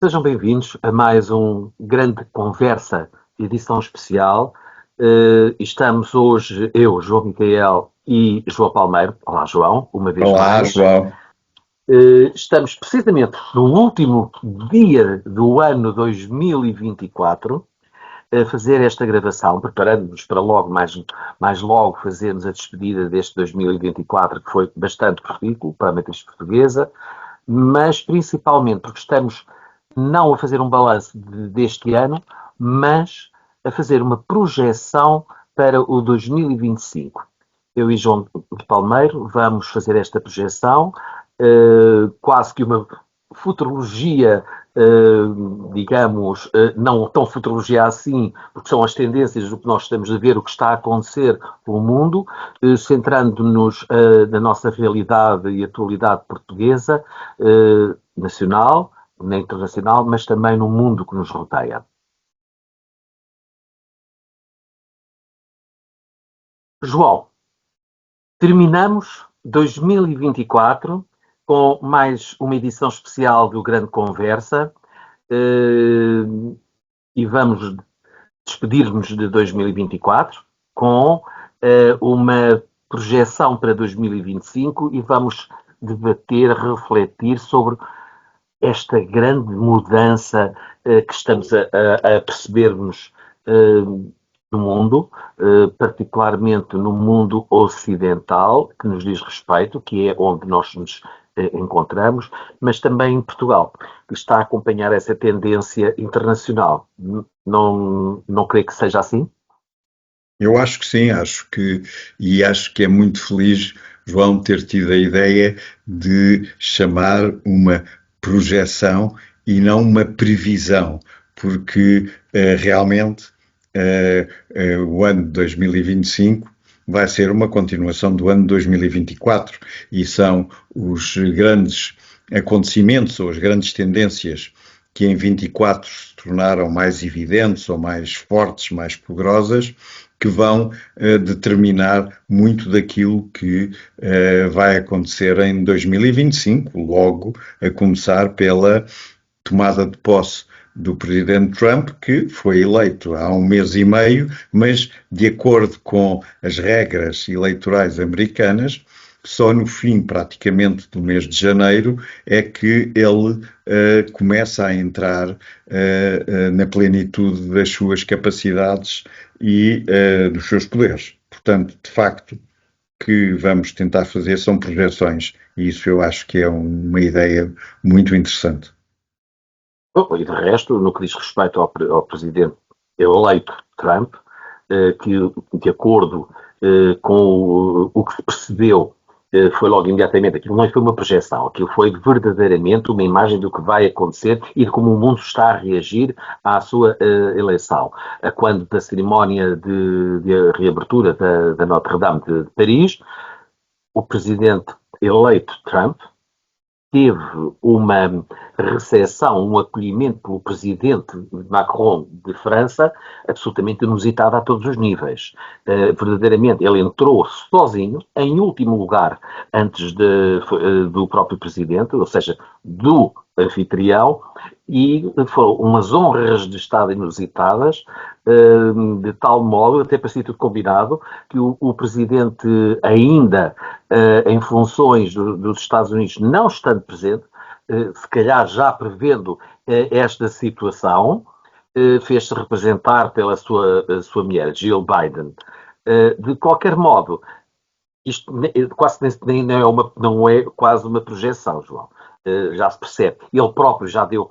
Sejam bem-vindos a mais um Grande Conversa, edição especial. Estamos hoje, eu, João Micael e João Palmeiro. Olá, João, uma vez Olá, mais. João. Estamos precisamente no último dia do ano 2024 a fazer esta gravação, preparando-nos para logo, mais logo, fazermos a despedida deste 2024, que foi bastante profícuo para a matriz portuguesa, mas principalmente porque estamos não a fazer um balanço deste ano, mas a fazer uma projeção para o 2025. Eu e João Palmeiro vamos fazer esta projeção, quase que uma futurologia, digamos, não tão futurologia assim, porque são as tendências do que nós estamos a ver, o que está a acontecer no mundo, centrando-nos na nossa realidade e atualidade portuguesa, nacional, na internacional, mas também no mundo que nos rodeia. João, terminamos 2024 com mais uma edição especial do Grande Conversa e vamos despedir-nos de 2024 com uma projeção para 2025 e vamos debater, refletir sobre esta grande mudança que estamos a percebermos no mundo, particularmente no mundo ocidental, que nos diz respeito, que é onde nós nos encontramos, mas também em Portugal, que está a acompanhar essa tendência internacional. Não creio que seja assim? Eu acho que sim, acho que é muito feliz, João, ter tido a ideia de chamar uma projeção e não uma previsão, porque realmente o ano de 2025 vai ser uma continuação do ano de 2024 e são os grandes acontecimentos ou as grandes tendências que em 24 se tornaram mais evidentes ou mais fortes, mais poderosas, que vão determinar muito daquilo que vai acontecer em 2025, logo a começar pela tomada de posse do presidente Trump, que foi eleito há um mês e meio, mas de acordo com as regras eleitorais americanas, só no fim, praticamente, do mês de janeiro é que ele começa a entrar na plenitude das suas capacidades e dos seus poderes. Portanto, de facto, o que vamos tentar fazer são projeções, e isso eu acho que é uma ideia muito interessante. E de resto, no que diz respeito ao presidente eleito Trump, que de acordo com o que se percebeu, foi logo imediatamente, aquilo não foi uma projeção, aquilo foi verdadeiramente uma imagem do que vai acontecer e de como o mundo está a reagir à sua eleição. Quando da cerimónia de reabertura da Notre-Dame de Paris, o presidente eleito Trump teve uma recepção, um acolhimento pelo presidente Macron de França absolutamente inusitada a todos os níveis. Verdadeiramente, ele entrou sozinho, em último lugar, antes do próprio presidente, ou seja, do anfitrião, e foram umas honras de Estado inusitadas, de tal modo, até para ser tudo combinado, que o presidente ainda em funções dos Estados Unidos não estando presente, se calhar já prevendo esta situação, fez-se representar pela sua mulher, Jill Biden. De qualquer modo, isto quase não é quase uma projeção, João. Já se percebe. Ele próprio já deu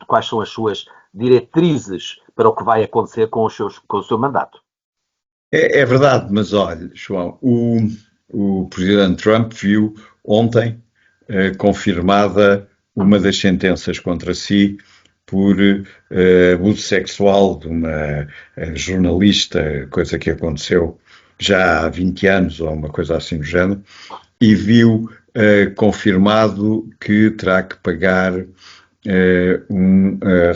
quais são as suas diretrizes para o que vai acontecer com o seu mandato. É verdade, mas olha, João, o presidente Trump viu ontem confirmada uma das sentenças contra si por abuso sexual de uma jornalista, coisa que aconteceu já há 20 anos ou uma coisa assim do género, e viu confirmado que terá que pagar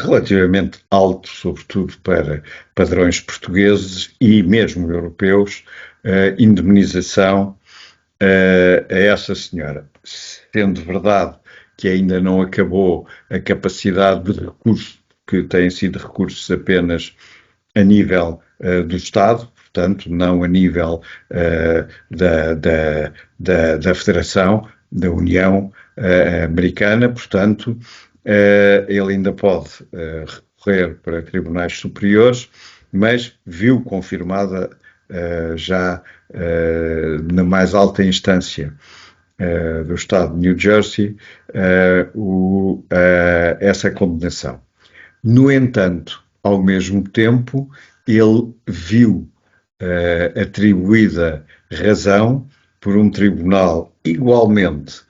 relativamente alto, sobretudo para padrões portugueses e mesmo europeus, indemnização a essa senhora. Sendo verdade que ainda não acabou a capacidade de recursos, que têm sido recursos apenas a nível do Estado, portanto, não a nível da Federação, da União Americana, portanto, ele ainda pode recorrer para tribunais superiores, mas viu confirmada já na mais alta instância do Estado de New Jersey essa condenação. No entanto, ao mesmo tempo, ele viu atribuída razão por um tribunal igualmente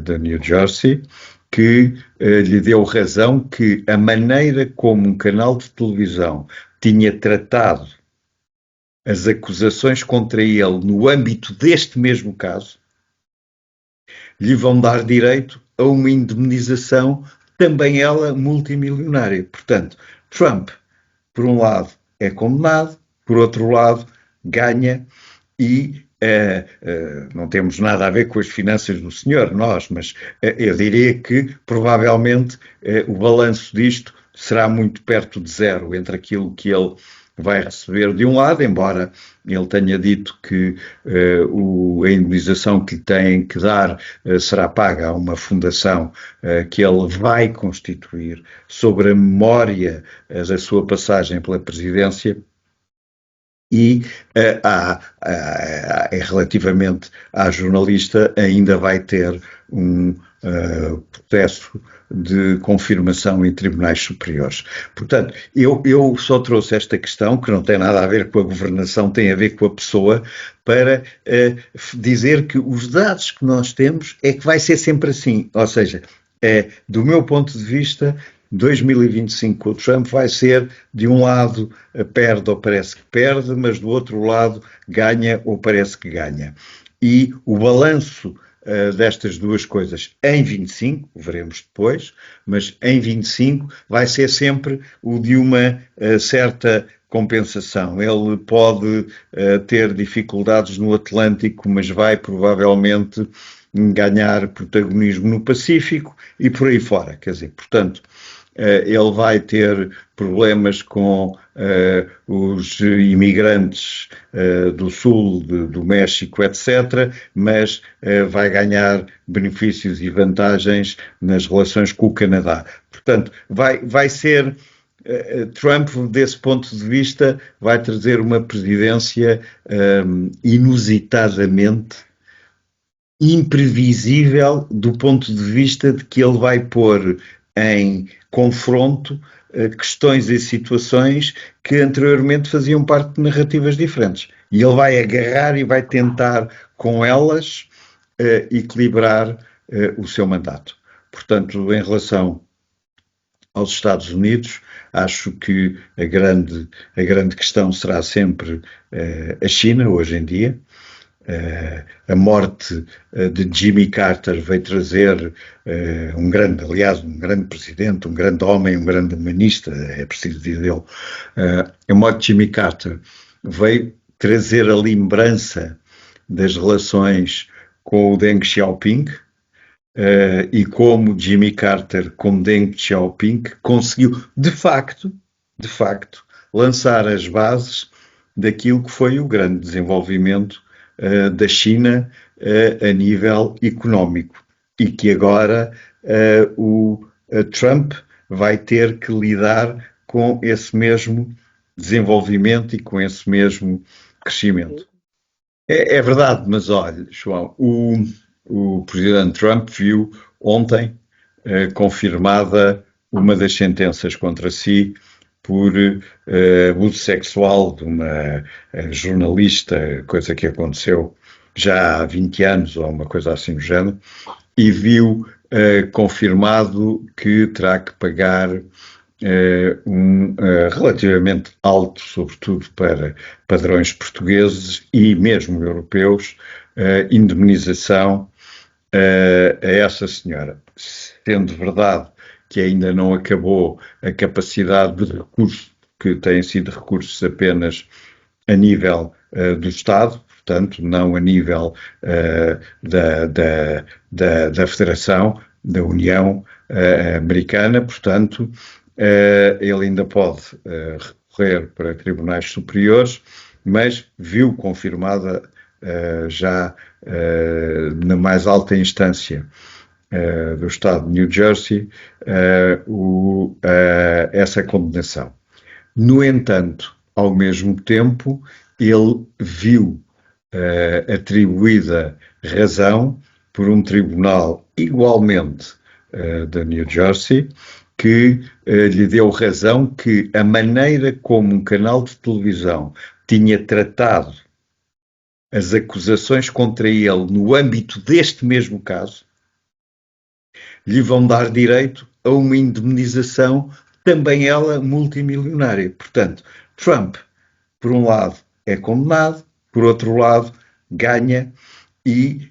da New Jersey, que lhe deu razão que a maneira como um canal de televisão tinha tratado as acusações contra ele no âmbito deste mesmo caso, lhe vão dar direito a uma indemnização, também ela multimilionária. Portanto, Trump, por um lado, é condenado, por outro lado, ganha e não temos nada a ver com as finanças do senhor, nós, mas eu diria que provavelmente o balanço disto será muito perto de zero entre aquilo que ele vai receber de um lado, embora ele tenha dito que a indemnização que lhe têm que dar será paga a uma fundação que ele vai constituir sobre a memória da sua passagem pela presidência. E relativamente à jornalista, ainda vai ter um processo de confirmação em tribunais superiores. Portanto, eu só trouxe esta questão, que não tem nada a ver com a governação, tem a ver com a pessoa, para dizer que os dados que nós temos é que vai ser sempre assim. Ou seja, do meu ponto de vista, 2025 com o Trump vai ser, de um lado perde ou parece que perde, mas do outro lado ganha ou parece que ganha. E o balanço destas duas coisas em 25, veremos depois, mas em 25 vai ser sempre o de uma certa compensação. Ele pode ter dificuldades no Atlântico, mas vai provavelmente ganhar protagonismo no Pacífico e por aí fora. Quer dizer, portanto, ele vai ter problemas com os imigrantes do Sul, do México, etc., mas vai ganhar benefícios e vantagens nas relações com o Canadá. Portanto, vai ser... Trump, desse ponto de vista, vai trazer uma presidência inusitadamente imprevisível do ponto de vista de que ele vai pôr em confronto questões e situações que anteriormente faziam parte de narrativas diferentes. E ele vai agarrar e vai tentar com elas equilibrar o seu mandato. Portanto, em relação aos Estados Unidos, acho que a grande questão será sempre a China, hoje em dia. A morte de Jimmy Carter veio trazer um grande presidente, um grande homem, um grande humanista, é preciso dizer. A morte de Jimmy Carter veio trazer a lembrança das relações com o Deng Xiaoping e como Jimmy Carter, com Deng Xiaoping, conseguiu, de facto, lançar as bases daquilo que foi o grande desenvolvimento da China a nível económico e que agora o Trump vai ter que lidar com esse mesmo desenvolvimento e com esse mesmo crescimento. É verdade, mas olha, João, o presidente Trump viu ontem confirmada uma das sentenças contra si por abuso sexual de uma jornalista, coisa que aconteceu já há 20 anos ou uma coisa assim do género, e viu confirmado que terá que pagar relativamente alto, sobretudo para padrões portugueses e mesmo europeus, indemnização a essa senhora. Sendo verdade que ainda não acabou a capacidade de recursos, que têm sido recursos apenas a nível do Estado, portanto, não a nível da Federação, da União Americana, portanto, ele ainda pode recorrer para tribunais superiores, mas viu confirmada já na mais alta instância do Estado de New Jersey essa condenação. No entanto, ao mesmo tempo, ele viu atribuída razão por um tribunal igualmente da New Jersey, que lhe deu razão que a maneira como um canal de televisão tinha tratado as acusações contra ele no âmbito deste mesmo caso, lhe vão dar direito a uma indemnização, também ela multimilionária. Portanto, Trump, por um lado, é condenado, por outro lado, ganha e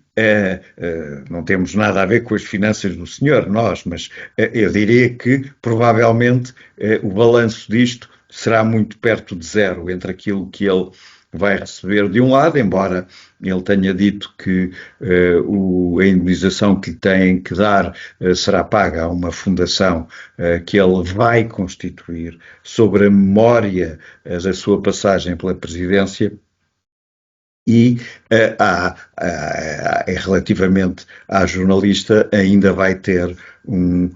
não temos nada a ver com as finanças do senhor, nós, mas eu diria que provavelmente o balanço disto será muito perto de zero entre aquilo que ele vai receber de um lado, embora ele tenha dito que a indemnização que lhe têm que dar será paga a uma fundação que ele vai constituir sobre a memória da sua passagem pela presidência. E relativamente à jornalista, ainda vai ter um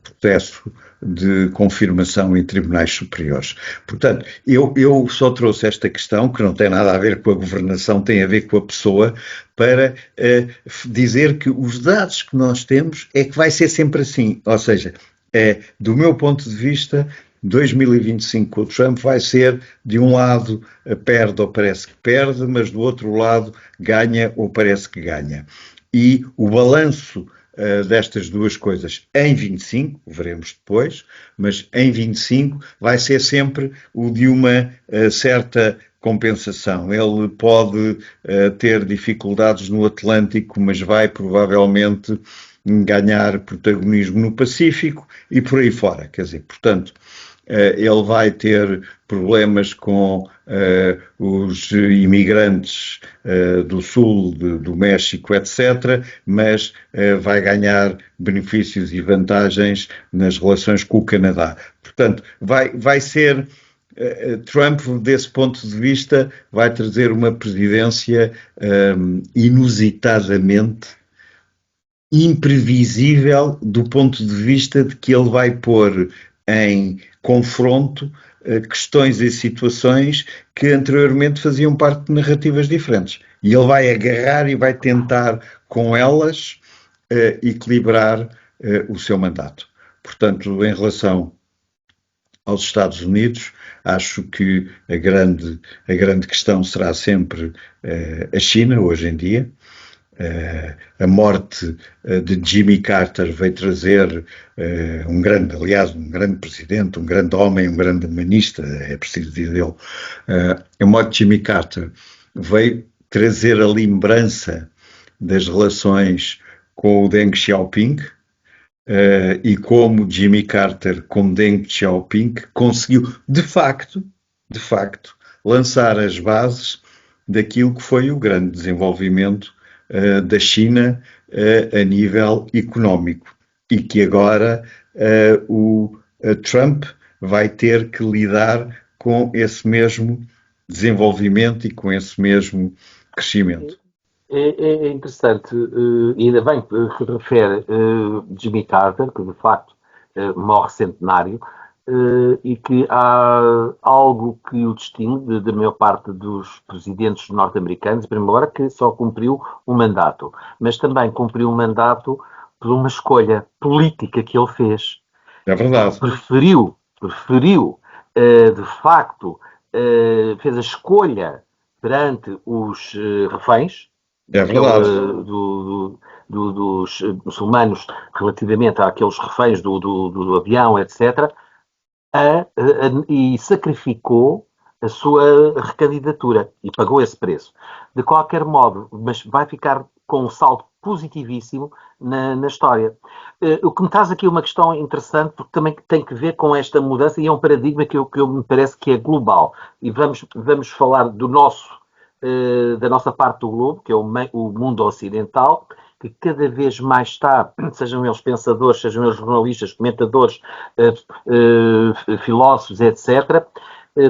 processo de confirmação em tribunais superiores. Portanto, eu só trouxe esta questão, que não tem nada a ver com a governação, tem a ver com a pessoa, para dizer que os dados que nós temos é que vai ser sempre assim. Ou seja, do meu ponto de vista, 2025 com o Trump vai ser, de um lado perde ou parece que perde, mas do outro lado ganha ou parece que ganha. E o balanço destas duas coisas em 25, veremos depois, mas em 25 vai ser sempre o de uma certa compensação. Ele pode ter dificuldades no Atlântico, mas vai provavelmente ganhar protagonismo no Pacífico e por aí fora. Quer dizer, portanto, ele vai ter problemas com os imigrantes do Sul, do México, etc., mas vai ganhar benefícios e vantagens nas relações com o Canadá. Portanto, vai ser... Trump, desse ponto de vista, vai trazer uma presidência inusitadamente imprevisível do ponto de vista de que ele vai pôr em confronto questões e situações que anteriormente faziam parte de narrativas diferentes. E ele vai agarrar e vai tentar, com elas, equilibrar o seu mandato. Portanto, em relação aos Estados Unidos, acho que a grande questão será sempre a China, hoje em dia. A morte de Jimmy Carter veio trazer um grande presidente, um grande homem, um grande humanista, é preciso dizer. A morte de Jimmy Carter veio trazer a lembrança das relações com o Deng Xiaoping e como Jimmy Carter, com Deng Xiaoping, conseguiu, de facto, lançar as bases daquilo que foi o grande desenvolvimento da China a nível económico e que agora o Trump vai ter que lidar com esse mesmo desenvolvimento e com esse mesmo crescimento. É interessante, ainda bem que refere Jimmy Carter, que de facto morre centenário, e que há algo que o distingue da maior parte dos presidentes norte-americanos, embora que só cumpriu um mandato, mas também cumpriu um mandato por uma escolha política que ele fez. É verdade. Preferiu, de facto, fez a escolha perante os reféns, é verdade. dos muçulmanos relativamente àqueles reféns do avião, etc., e sacrificou a sua recandidatura e pagou esse preço. De qualquer modo, mas vai ficar com um saldo positivíssimo na história. O que me traz aqui uma questão interessante, porque também tem que ver com esta mudança e é um paradigma que me parece que é global. E vamos falar da nossa parte do globo, que é o mundo ocidental, que cada vez mais está, sejam eles pensadores, sejam eles jornalistas, comentadores, filósofos, etc.,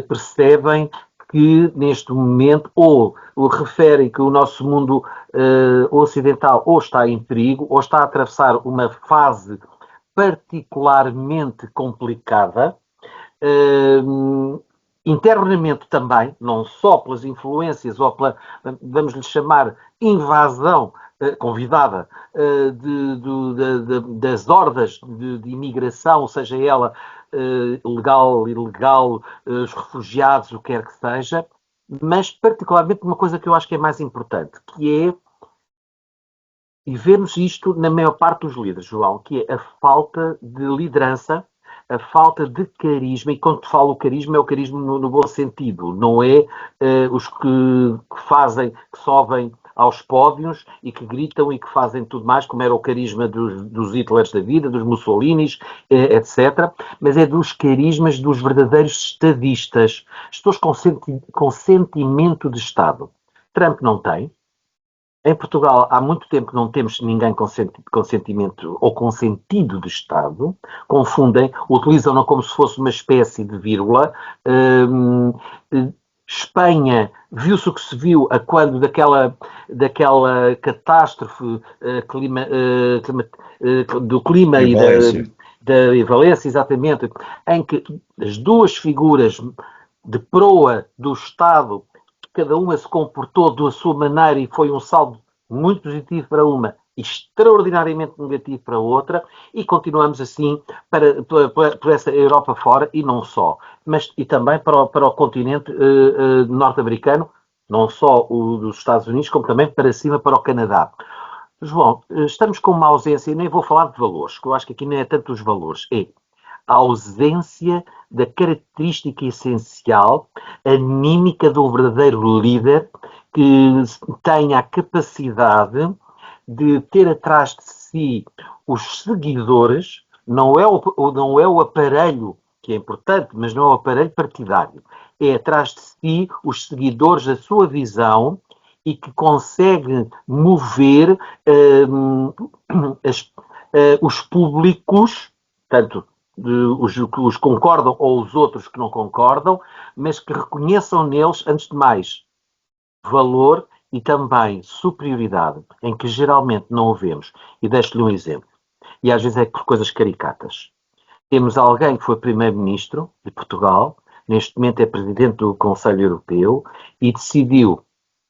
percebem que neste momento ou referem que o nosso mundo ocidental ou está em perigo ou está a atravessar uma fase particularmente complicada, internamente também, não só pelas influências ou pela, vamos lhe chamar, invasão convidada das hordas de imigração, seja ela legal, ilegal, os refugiados, o que quer que seja, mas particularmente uma coisa que eu acho que é mais importante, que é, e vemos isto na maior parte dos líderes, João, que é a falta de liderança, a falta de carisma, e quando falo carisma, é o carisma no bom sentido, não é os que fazem, que sobem aos pódios e que gritam e que fazem tudo mais, como era o carisma dos Hitlers da vida, dos Mussolinis, etc., mas é dos carismas dos verdadeiros estadistas, pessoas com sentimento de Estado. Trump não tem. Em Portugal, há muito tempo que não temos ninguém com sentimento ou com sentido de Estado. Confundem, utilizam-no como se fosse uma espécie de vírgula. Espanha, viu-se o que se viu a quando daquela catástrofe do clima e da Valência, exatamente, em que as duas figuras de proa do Estado, cada uma se comportou da sua maneira e foi um saldo muito positivo para uma, extraordinariamente negativo para a outra, e continuamos assim por essa Europa fora, e não só, mas e também para o continente norte-americano, não só o dos Estados Unidos, como também para cima para o Canadá. João, estamos com uma ausência, e nem vou falar de valores, que eu acho que aqui não é tanto os valores, é a ausência da característica essencial, anímica do verdadeiro líder, que tenha a capacidade de ter atrás de si os seguidores, não é o aparelho que é importante, mas não é o aparelho partidário, é atrás de si os seguidores da sua visão e que consegue mover os públicos, tanto os que concordam ou os outros que não concordam, mas que reconheçam neles, antes de mais, valor e também superioridade, em que geralmente não o vemos. E deixo-lhe um exemplo. E às vezes é por coisas caricatas. Temos alguém que foi primeiro-ministro de Portugal, neste momento é presidente do Conselho Europeu, e decidiu,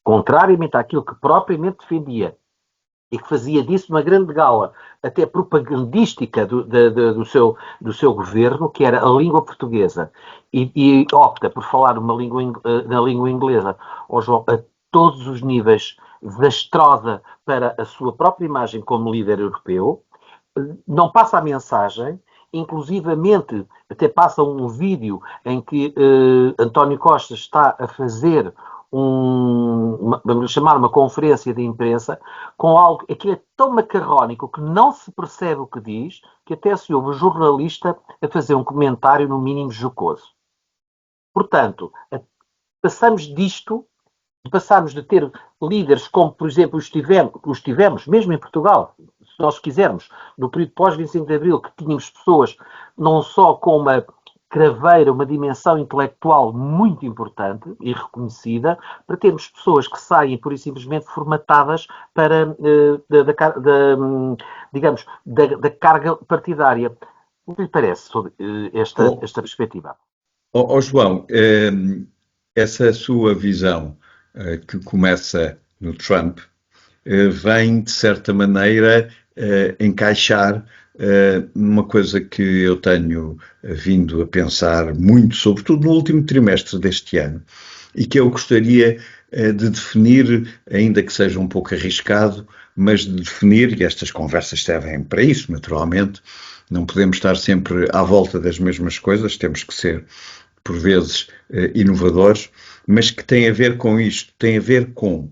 contrariamente àquilo que propriamente defendia, e que fazia disso uma grande gala, até propagandística do seu governo, que era a língua portuguesa, e opta por falar na língua inglesa, João, a todos os níveis, desastrosa para a sua própria imagem como líder europeu, não passa a mensagem, inclusivamente até passa um vídeo em que António Costa está a fazer vamos chamar uma conferência de imprensa, com algo, aquilo é tão macarrónico que não se percebe o que diz, que até se ouve o jornalista a fazer um comentário no mínimo jocoso. Portanto, passamos de ter líderes como, por exemplo, os tivemos, mesmo em Portugal, se nós quisermos, no período pós-25 de Abril, que tínhamos pessoas não só com uma craveira, uma dimensão intelectual muito importante e reconhecida, para termos pessoas que saem pura e simplesmente formatadas para, digamos, da carga partidária. O que lhe parece sobre esta perspectiva? João, essa sua visão que começa no Trump vem, de certa maneira, encaixar uma coisa que eu tenho vindo a pensar muito, sobretudo no último trimestre deste ano, e que eu gostaria de definir, ainda que seja um pouco arriscado, mas de definir, e estas conversas servem para isso, naturalmente, não podemos estar sempre à volta das mesmas coisas, temos que ser, por vezes, inovadores, mas que tem a ver com isto, tem a ver com,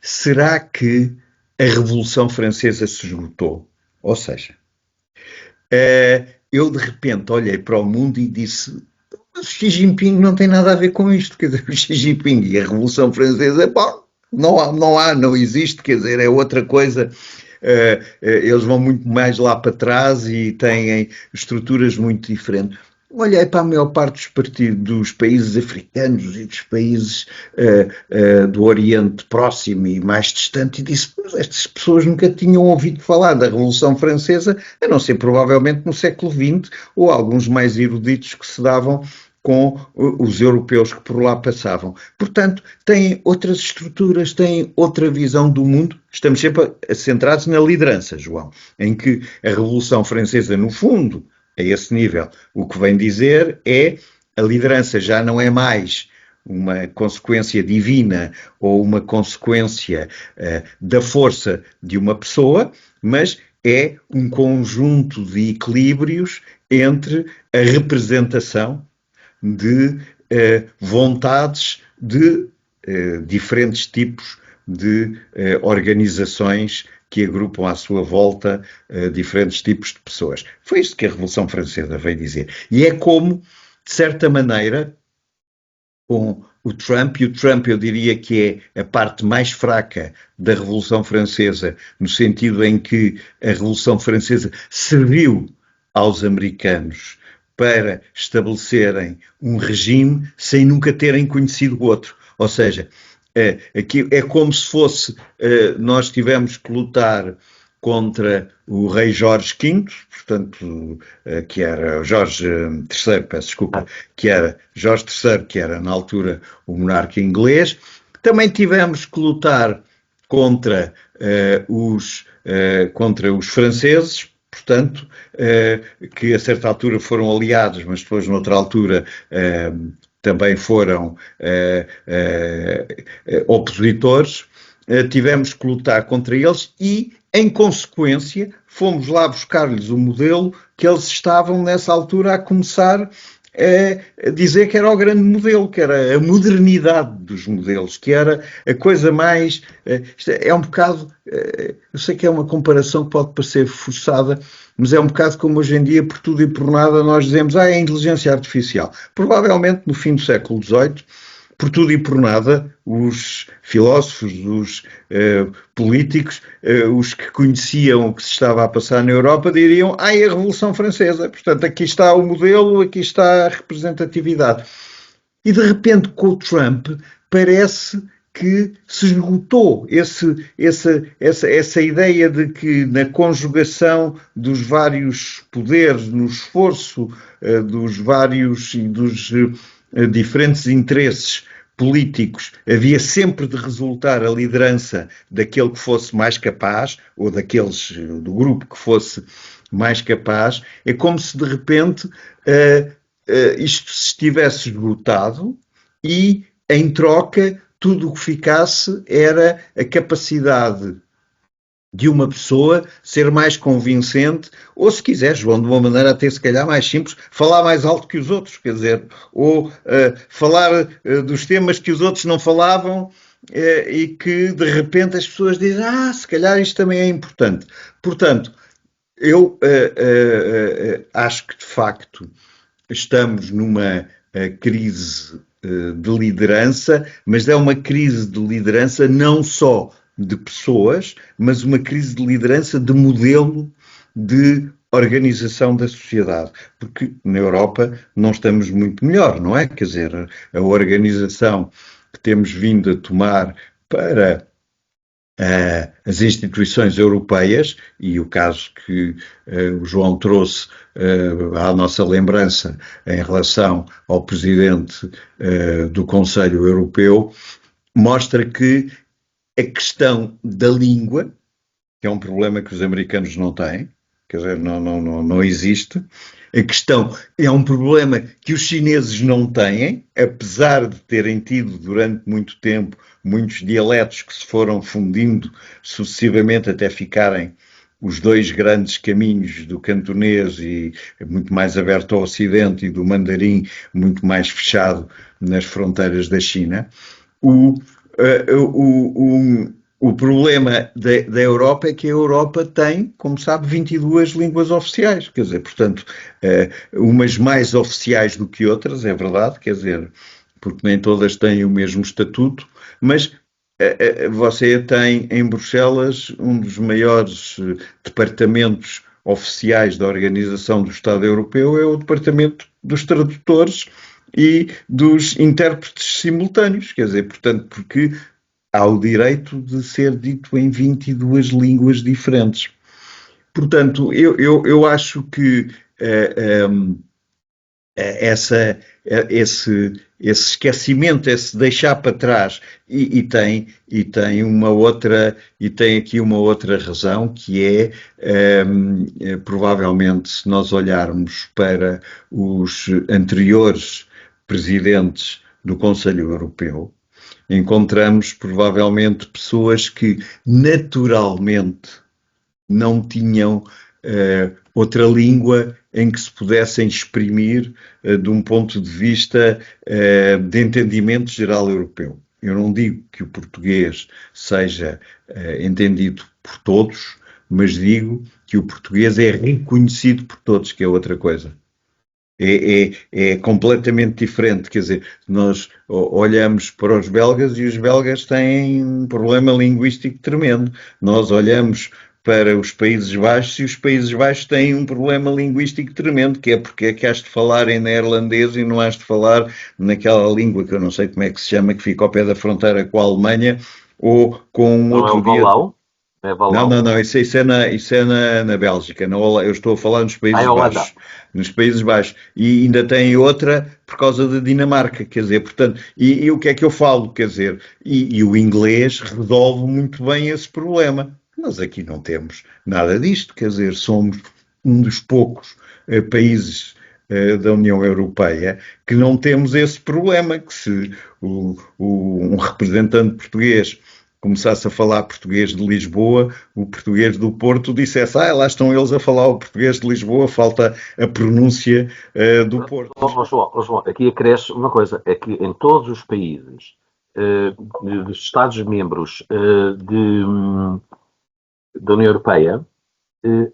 será que a Revolução Francesa se esgotou? Ou seja, eu de repente olhei para o mundo e disse, Xi Jinping não tem nada a ver com isto, quer dizer, o Xi Jinping e a Revolução Francesa, bom, não existe, quer dizer, é outra coisa. eles vão muito mais lá para trás e têm estruturas muito diferentes. Olhei para a maior parte dos partidos dos países africanos e dos países do Oriente Próximo e mais distante e disse, mas estas pessoas nunca tinham ouvido falar da Revolução Francesa, a não ser provavelmente no século XX, ou alguns mais eruditos que se davam com os europeus que por lá passavam. Portanto, têm outras estruturas, têm outra visão do mundo. Estamos sempre centrados na liderança, João, em que a Revolução Francesa, no fundo, a esse nível, o que vem dizer é a liderança já não é mais uma consequência divina ou uma consequência da força de uma pessoa, mas é um conjunto de equilíbrios entre a representação de vontades de diferentes tipos de organizações que agrupam à sua volta diferentes tipos de pessoas. Foi isto que a Revolução Francesa veio dizer. E é como, de certa maneira, com o Trump, e o Trump eu diria que é a parte mais fraca da Revolução Francesa, no sentido em que a Revolução Francesa serviu aos americanos para estabelecerem um regime sem nunca terem conhecido o outro. Ou seja, é como se fosse, nós tivemos que lutar contra o rei Jorge V, portanto, que era Jorge III, peço desculpa, que era Jorge III, que era na altura o monarca inglês. Também tivemos que lutar contra os franceses, portanto, que a certa altura foram aliados, mas depois noutra altura também foram opositores. Tivemos que lutar contra eles e, em consequência, fomos lá buscar-lhes o modelo que eles estavam nessa altura a começar a dizer que era o grande modelo, que era a modernidade dos modelos, que era a coisa mais... é um bocado... eu sei que é uma comparação que pode parecer forçada, mas é um bocado como hoje em dia, por tudo e por nada, nós dizemos é a inteligência artificial. Provavelmente no fim do século XVIII, por tudo e por nada, os filósofos, os políticos, os que conheciam o que se estava a passar na Europa, diriam, é a Revolução Francesa. Portanto, aqui está o modelo, aqui está a representatividade. E, de repente, com o Trump, parece que se esgotou essa ideia de que na conjugação dos vários poderes, no esforço dos vários e dos diferentes interesses políticos, havia sempre de resultar a liderança daquele que fosse mais capaz, ou daqueles do grupo que fosse mais capaz. É como se de repente isto se estivesse esgotado e, em troca, tudo o que ficasse era a capacidade de uma pessoa ser mais convincente, ou se quiser, João, de uma maneira até se calhar mais simples, falar mais alto que os outros, quer dizer, ou falar dos temas que os outros não falavam e que de repente as pessoas dizem, se calhar isto também é importante. Portanto, eu acho que de facto estamos numa crise de liderança, mas é uma crise de liderança não só de pessoas, mas uma crise de liderança de modelo de organização da sociedade, porque na Europa não estamos muito melhor, não é? Quer dizer, a organização que temos vindo a tomar para as instituições europeias, e o caso que o João trouxe à nossa lembrança em relação ao presidente do Conselho Europeu, mostra que a questão da língua, que é um problema que os americanos não têm, quer dizer, não existe. A questão é um problema que os chineses não têm, apesar de terem tido durante muito tempo muitos dialetos que se foram fundindo sucessivamente até ficarem os dois grandes caminhos do cantonês e muito mais aberto ao ocidente e do mandarim muito mais fechado nas fronteiras da China. O problema da Europa é que a Europa tem, como sabe, 22 línguas oficiais, quer dizer, portanto, umas mais oficiais do que outras, é verdade, quer dizer, porque nem todas têm o mesmo estatuto, mas você tem em Bruxelas um dos maiores departamentos oficiais da Organização do Estado Europeu, é o Departamento dos Tradutores e dos intérpretes simultâneos, quer dizer, portanto, porque há o direito de ser dito em 22 línguas diferentes. Portanto, eu acho que essa, esse esquecimento, esse deixar para trás, tem uma outra, e tem aqui uma outra razão, que provavelmente, se nós olharmos para os anteriores presidentes do Conselho Europeu, encontramos provavelmente pessoas que naturalmente não tinham outra língua em que se pudessem exprimir de um ponto de vista de entendimento geral europeu. Eu não digo que o português seja entendido por todos, mas digo que o português é reconhecido por todos, que é outra coisa. É completamente diferente, quer dizer, nós olhamos para os belgas e os belgas têm um problema linguístico tremendo. Nós olhamos para os Países Baixos e os Países Baixos têm um problema linguístico tremendo, que é porque é que has de falar em neerlandês e não has de falar naquela língua que eu não sei como é que se chama, que fica ao pé da fronteira com a Alemanha, ou com um Não outro é o Valau? É Valau? Não, isso é na Bélgica. Eu estou a falar nos Ah, Países é Holanda. Baixos. Nos Países Baixos. E ainda tem outra por causa da Dinamarca, quer dizer, portanto, e o que é que eu falo, quer dizer, e o inglês resolve muito bem esse problema. Nós aqui não temos nada disto, quer dizer, somos um dos poucos países da União Europeia que não temos esse problema, que se um representante português começasse a falar português de Lisboa, o português do Porto dissesse, lá estão eles a falar o português de Lisboa, falta a pronúncia do Porto. João, aqui acresce uma coisa, é que em todos os países dos Estados-membros da União Europeia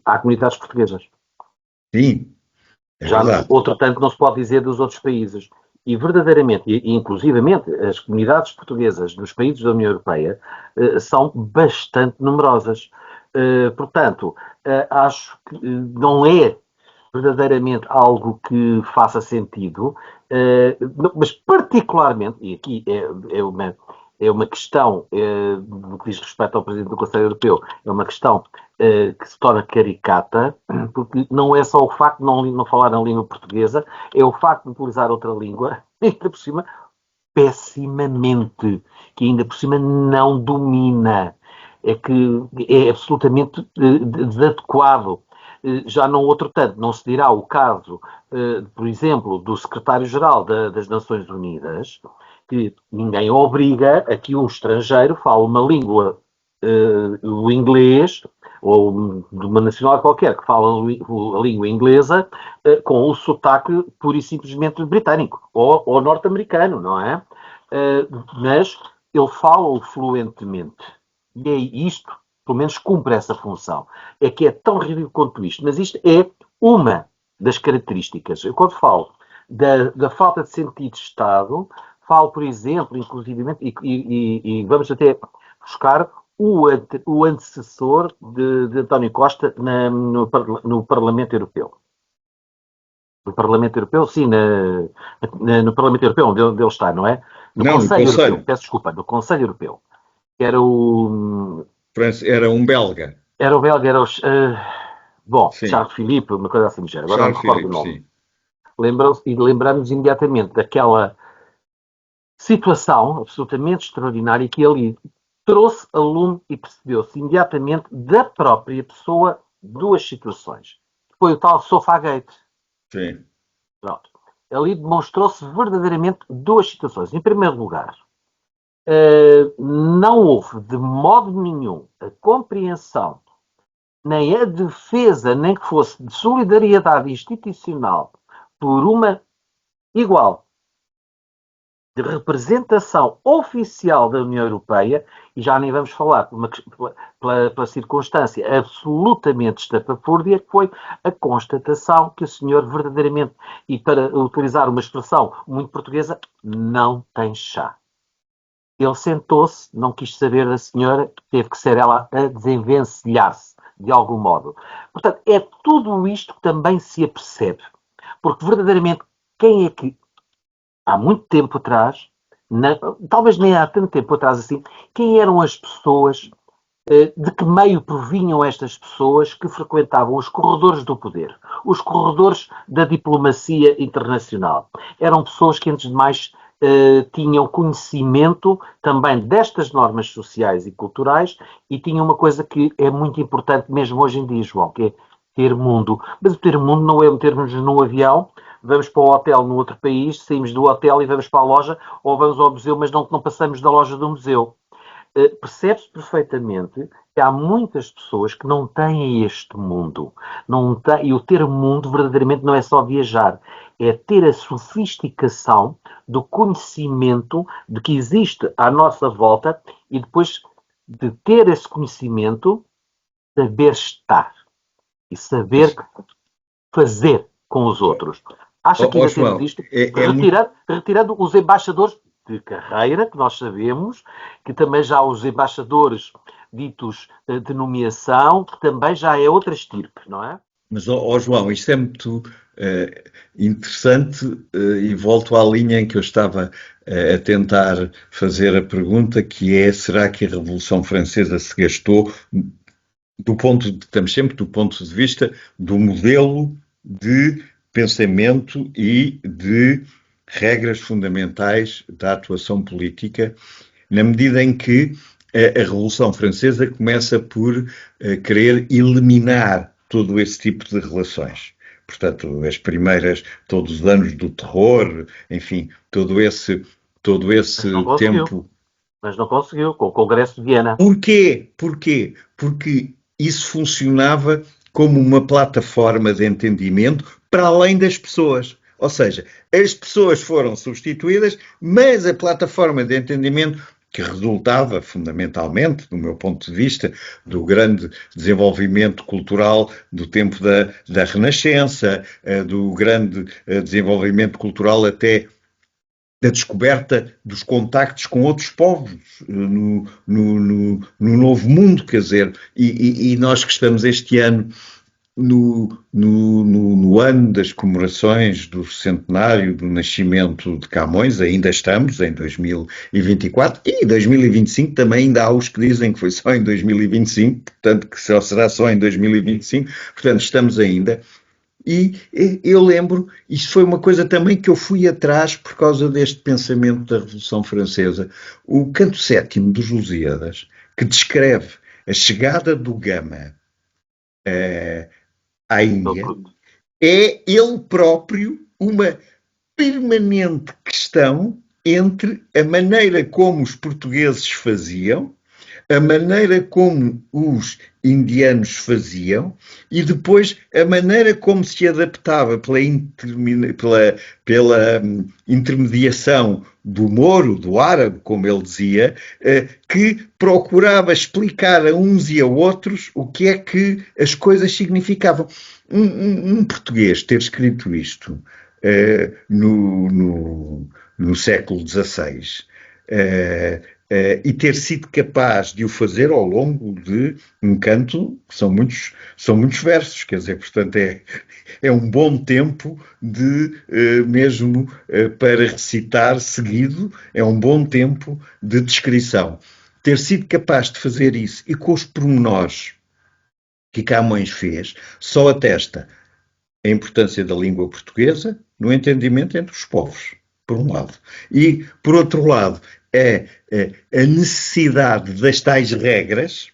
há comunidades portuguesas. Sim, Já outro tanto não se pode dizer dos outros países. E verdadeiramente, e inclusivamente, as comunidades portuguesas nos países da União Europeia são bastante numerosas. Portanto, acho que não é verdadeiramente algo que faça sentido, mas particularmente, e aqui é uma questão, no que diz respeito ao Presidente do Conselho Europeu, é uma questão que se torna caricata, porque não é só o facto de não falar a língua portuguesa, é o facto de utilizar outra língua, ainda por cima, pessimamente, que ainda por cima não domina. É que é absolutamente desadequado. Já não outro tanto, não se dirá o caso, por exemplo, do secretário-geral das Nações Unidas, que ninguém obriga a que um estrangeiro fale uma língua, o inglês, ou de uma nacionalidade qualquer que fala a língua inglesa, com o sotaque pura e simplesmente britânico, ou norte-americano, não é? Mas ele fala-o fluentemente. E é isto, pelo menos cumpre essa função. É que é tão ridículo quanto isto, mas isto é uma das características. Eu quando falo da falta de sentido de Estado, falo, por exemplo, inclusivamente, e vamos até buscar o antecessor de António Costa no Parlamento Europeu. No Parlamento Europeu, sim, no Parlamento Europeu, onde ele está, não é? No Conselho Europeu, peço desculpa, no Conselho Europeu. Era Era um belga. Era o belga, era o... Charles Philippe, uma coisa assim do género. Agora não me recordo o nome. Lembramos imediatamente daquela situação absolutamente extraordinária que ele trouxe a lume e percebeu-se imediatamente da própria pessoa duas situações. Foi o tal Sofagate. Sim. Pronto. Ali demonstrou-se verdadeiramente duas situações. Em primeiro lugar, não houve de modo nenhum a compreensão, nem a defesa, nem que fosse de solidariedade institucional por uma igual de representação oficial da União Europeia, e já nem vamos falar pela circunstância absolutamente estapafúrdia, que foi a constatação que o senhor verdadeiramente, e para utilizar uma expressão muito portuguesa, não tem chá. Ele sentou-se, não quis saber da senhora, teve que ser ela a desenvencilhar-se, de algum modo. Portanto, é tudo isto que também se apercebe. Porque, verdadeiramente, quem é que, há muito tempo atrás, talvez nem há tanto tempo atrás assim, quem eram as pessoas, de que meio provinham estas pessoas que frequentavam os corredores do poder, os corredores da diplomacia internacional? Eram pessoas que, antes de mais, tinham conhecimento também destas normas sociais e culturais e tinham uma coisa que é muito importante mesmo hoje em dia, João, que é ter mundo. Mas o ter mundo não é metermos num avião, vamos para o hotel no outro país, saímos do hotel e vamos para a loja, ou vamos ao museu, mas não passamos da loja do museu. Percebe-se perfeitamente que há muitas pessoas que não têm este mundo. Não tem, e o ter mundo verdadeiramente não é só viajar, é ter a sofisticação do conhecimento de que existe à nossa volta e depois de ter esse conhecimento, saber estar e saber fazer com os outros. Acha que ainda João, temos isto? muito... Retirando os embaixadores de carreira, que nós sabemos, que também já há os embaixadores ditos de nomeação, que também já é outra estirpe, não é? Mas, João, isto é muito interessante e volto à linha em que eu estava a tentar fazer a pergunta, que é, será que a Revolução Francesa se gastou estamos sempre do ponto de vista do modelo de pensamento e de regras fundamentais da atuação política, na medida em que a Revolução Francesa começa por querer eliminar todo esse tipo de relações. Portanto, as primeiras, todos os anos do terror, enfim, todo esse tempo. Mas não conseguiu, com o Congresso de Viena. Porquê? Porque isso funcionava como uma plataforma de entendimento para além das pessoas. Ou seja, as pessoas foram substituídas, mas a plataforma de entendimento que resultava fundamentalmente, do meu ponto de vista, do grande desenvolvimento cultural do tempo da Renascença, do grande desenvolvimento cultural até da descoberta dos contactos com outros povos no Novo Mundo, quer dizer, e nós que estamos este ano no ano das comemorações do centenário do nascimento de Camões, ainda estamos em 2024, e em 2025 também ainda há os que dizem que foi só em 2025, portanto que só será só em 2025, portanto estamos ainda. E eu lembro, isso foi uma coisa também que eu fui atrás por causa deste pensamento da Revolução Francesa. O canto sétimo dos Lusíadas, que descreve a chegada do Gama à Índia, é ele próprio uma permanente questão entre a maneira como os portugueses faziam, a maneira como os indianos faziam e depois a maneira como se adaptava pela intermediação do Moro, do árabe, como ele dizia, que procurava explicar a uns e a outros o que é que as coisas significavam. Um português ter escrito isto no século XVI e ter sido capaz de o fazer ao longo de um canto, que são muitos versos, quer dizer, portanto é um bom tempo mesmo para recitar seguido, é um bom tempo de descrição. Ter sido capaz de fazer isso e com os pormenores que Camões fez, só atesta a importância da língua portuguesa no entendimento entre os povos, por um lado. E, por outro lado, a necessidade das tais regras,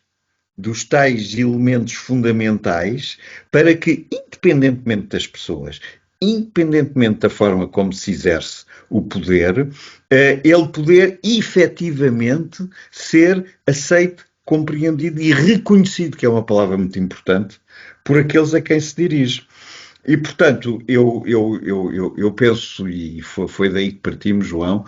dos tais elementos fundamentais, para que, independentemente das pessoas, independentemente da forma como se exerce o poder, ele poder efetivamente ser aceito, compreendido e reconhecido, que é uma palavra muito importante, por aqueles a quem se dirige. E, portanto, eu penso, e foi daí que partimos, João,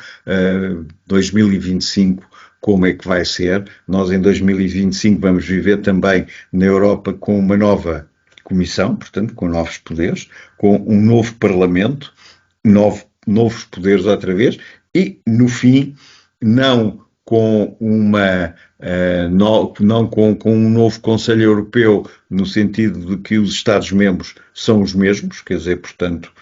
2025, como é que vai ser? Nós, em 2025, vamos viver também na Europa com uma nova Comissão, portanto, com novos poderes, com um novo Parlamento, novos poderes outra vez, e, no fim, não com não com um novo Conselho Europeu, no sentido de que os Estados-membros são os mesmos, quer dizer, portanto,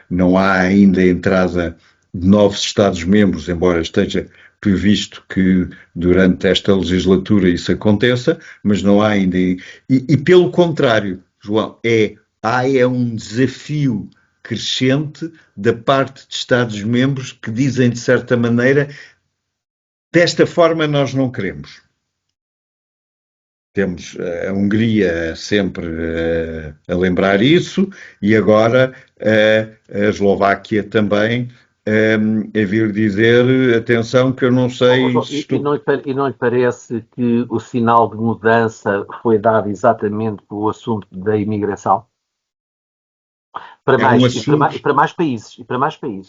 não há ainda a entrada de novos Estados-membros, embora esteja previsto que durante esta legislatura isso aconteça, mas não há ainda. E pelo contrário, João, há um desafio crescente da parte de Estados-membros que dizem, de certa maneira, desta forma nós não queremos. Temos a Hungria sempre a lembrar isso e agora a Eslováquia também a vir dizer, atenção que eu não sei... E não lhe parece que o sinal de mudança foi dado exatamente pelo assunto da imigração? Para mais países.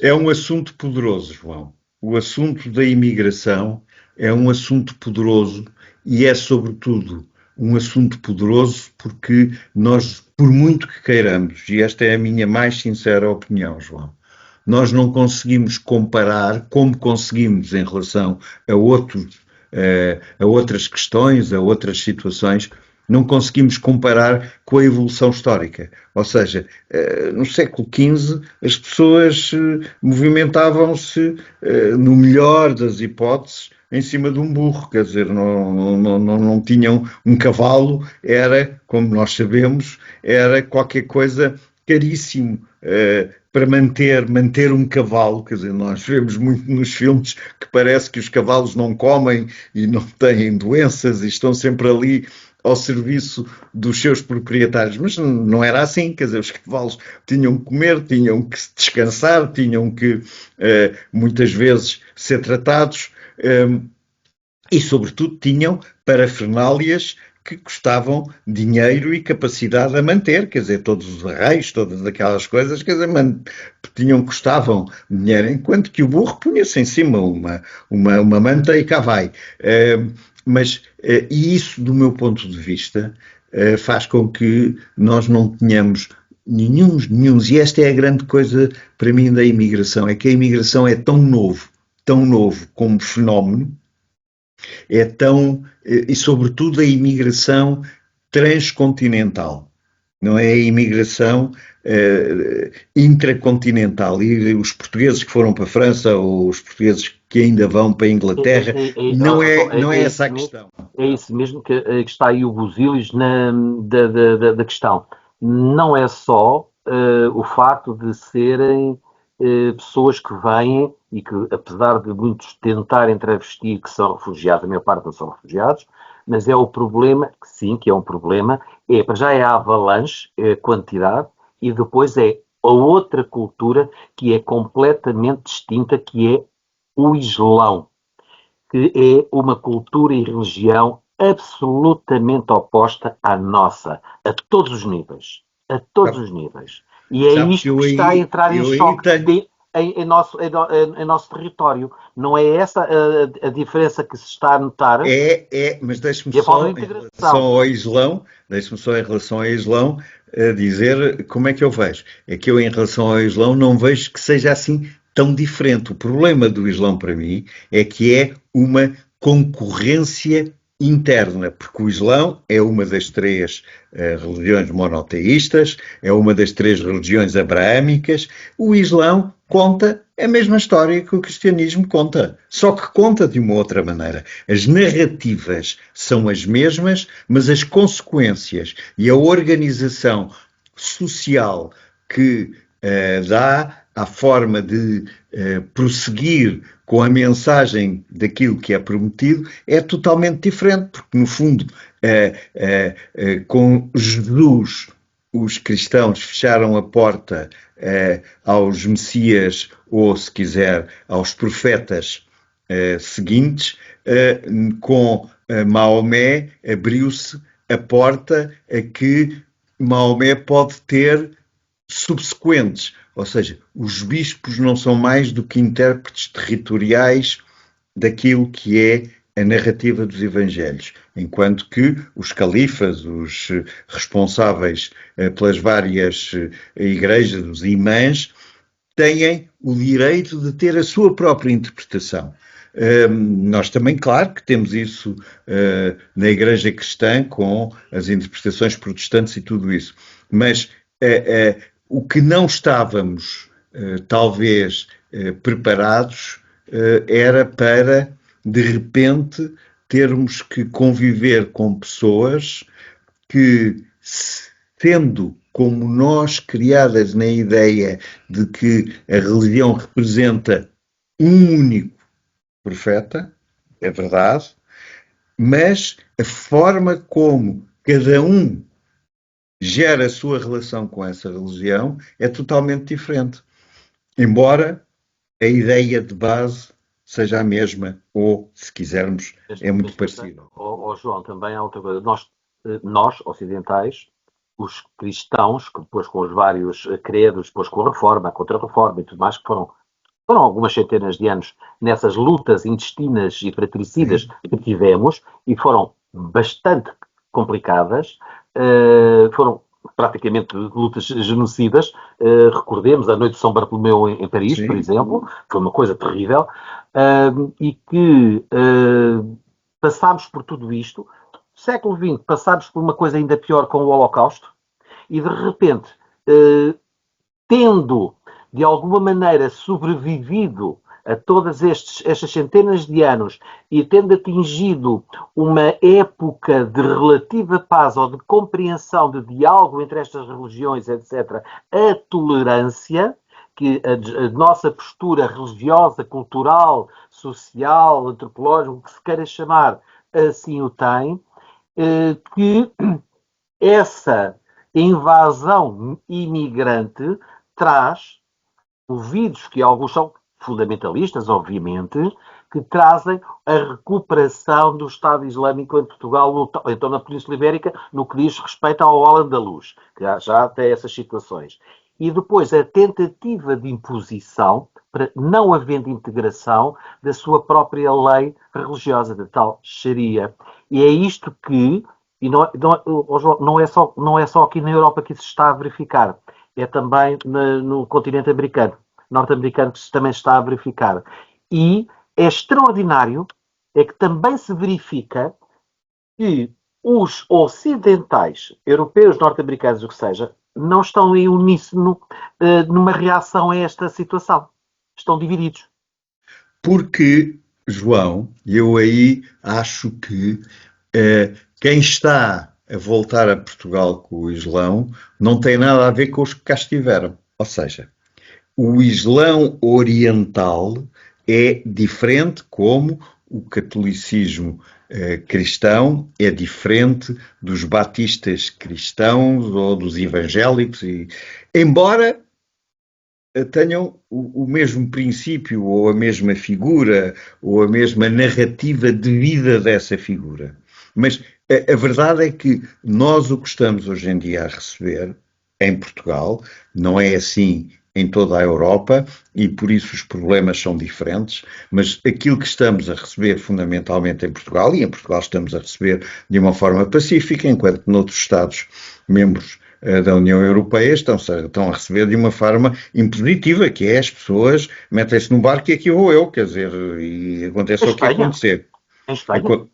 É um assunto poderoso, João. O assunto da imigração é um assunto poderoso e é, sobretudo, um assunto poderoso porque nós, por muito que queiramos, e esta é a minha mais sincera opinião, João, nós não conseguimos comparar como conseguimos em relação a outras questões, a outras situações, não conseguimos comparar com a evolução histórica. Ou seja, no século XV as pessoas movimentavam-se, no melhor das hipóteses, em cima de um burro, quer dizer, não tinham um cavalo, era, como nós sabemos, era qualquer coisa caríssimo para manter um cavalo, quer dizer, nós vemos muito nos filmes que parece que os cavalos não comem e não têm doenças e estão sempre ali ao serviço dos seus proprietários, mas não era assim, quer dizer, os cavalos tinham que comer, tinham que descansar, tinham que muitas vezes ser tratados e sobretudo tinham parafernálias que custavam dinheiro e capacidade a manter, quer dizer, todos os arreios, todas aquelas coisas, quer dizer, custavam dinheiro, enquanto que o burro punha-se em cima uma manta e cá vai. E isso, do meu ponto de vista, faz com que nós não tenhamos nenhum, e esta é a grande coisa para mim da imigração, é que a imigração é tão novo como fenómeno, e sobretudo a imigração transcontinental, não é a imigração intracontinental, e os portugueses que foram para a França ou os portugueses que ainda vão para a Inglaterra, não é essa a questão. É isso mesmo que está aí o busilis da questão. Não é só o facto de serem pessoas que vêm e que, apesar de muitos tentarem travestir que são refugiados, a maior parte não são refugiados, mas é o problema, que sim, que é um problema, para já é a avalanche, é a quantidade, e depois é a outra cultura que é completamente distinta, que é o Islão, que é uma cultura e religião absolutamente oposta à nossa, a todos os níveis. A todos os níveis. E é isto que está a entrar em choque em nosso território. Não é essa a diferença que se está a notar? Mas deixe-me só em relação ao Islão, dizer como é que eu vejo. É que eu, em relação ao Islão, não vejo que seja assim tão diferente. O problema do Islão, para mim, é que é uma concorrência interna, porque o Islão é uma das três religiões monoteístas, é uma das três religiões abraâmicas. O Islão conta a mesma história que o cristianismo conta, só que conta de uma outra maneira. As narrativas são as mesmas, mas as consequências e a organização social que dá à forma de prosseguir com a mensagem daquilo que é prometido é totalmente diferente, porque no fundo com Jesus os cristãos fecharam a porta aos Messias, ou se quiser aos profetas seguintes, com Maomé abriu-se a porta a que Maomé pode ter subsequentes, ou seja, os bispos não são mais do que intérpretes territoriais daquilo que é a narrativa dos evangelhos, enquanto que os califas, os responsáveis pelas várias igrejas, os imãs, têm o direito de ter a sua própria interpretação. Nós também, claro, que temos isso na Igreja Cristã com as interpretações protestantes e tudo isso. Mas o que não estávamos, talvez, preparados era para, de repente, termos que conviver com pessoas que, sendo como nós criadas na ideia de que a religião representa um único profeta, é verdade, mas a forma como cada um gera a sua relação com essa religião é totalmente diferente. Embora a ideia de base seja a mesma, ou, se quisermos, é muito parecida. João, também há outra coisa. Nós, ocidentais, os cristãos, que depois com os vários credos, depois com a Reforma, a Contra-Reforma e tudo mais, que foram algumas centenas de anos nessas lutas intestinas e fratricidas que tivemos, e foram bastante complicadas, foram praticamente lutas genocidas. Recordemos a Noite de São Bartolomeu em Paris, Sim. Por exemplo, foi uma coisa terrível, e que passámos por tudo isto. Século XX, passámos por uma coisa ainda pior com o Holocausto, e de repente, tendo de alguma maneira sobrevivido a todas estas centenas de anos e tendo atingido uma época de relativa paz ou de compreensão, de diálogo entre estas religiões, etc., a tolerância, que a nossa postura religiosa, cultural, social, antropológica, o que se queira chamar, assim o tem, que essa invasão imigrante traz ouvidos, que alguns são fundamentalistas, obviamente, que trazem a recuperação do Estado Islâmico em Portugal, então na Península Ibérica, no que diz respeito ao Al-Andalus, que já tem essas situações. E depois a tentativa de imposição, para não havendo integração, da sua própria lei religiosa, da tal Sharia. E é isto que, e não é só aqui na Europa que isso está a verificar, é também no continente americano, norte-americano, que também está a verificar. E é extraordinário, é que também se verifica que os ocidentais, europeus, norte-americanos, o que seja, não estão em uníssono numa reação a esta situação. Estão divididos. Porque, João, eu aí acho que quem está a voltar a Portugal com o Islão não tem nada a ver com os que cá estiveram. Ou seja, o Islão oriental é diferente, como o catolicismo cristão é diferente dos batistas cristãos ou dos evangélicos, embora tenham o mesmo princípio ou a mesma figura ou a mesma narrativa de vida dessa figura. Mas a verdade é que nós o que estamos hoje em dia a receber em Portugal não é assim em toda a Europa e por isso os problemas são diferentes, mas aquilo que estamos a receber fundamentalmente em Portugal, e em Portugal estamos a receber de uma forma pacífica, enquanto noutros Estados membros da União Europeia estão a receber de uma forma impositiva, que é as pessoas metem-se no barco e aqui vou eu, quer dizer, e acontece o que acontecer. Em Espanha?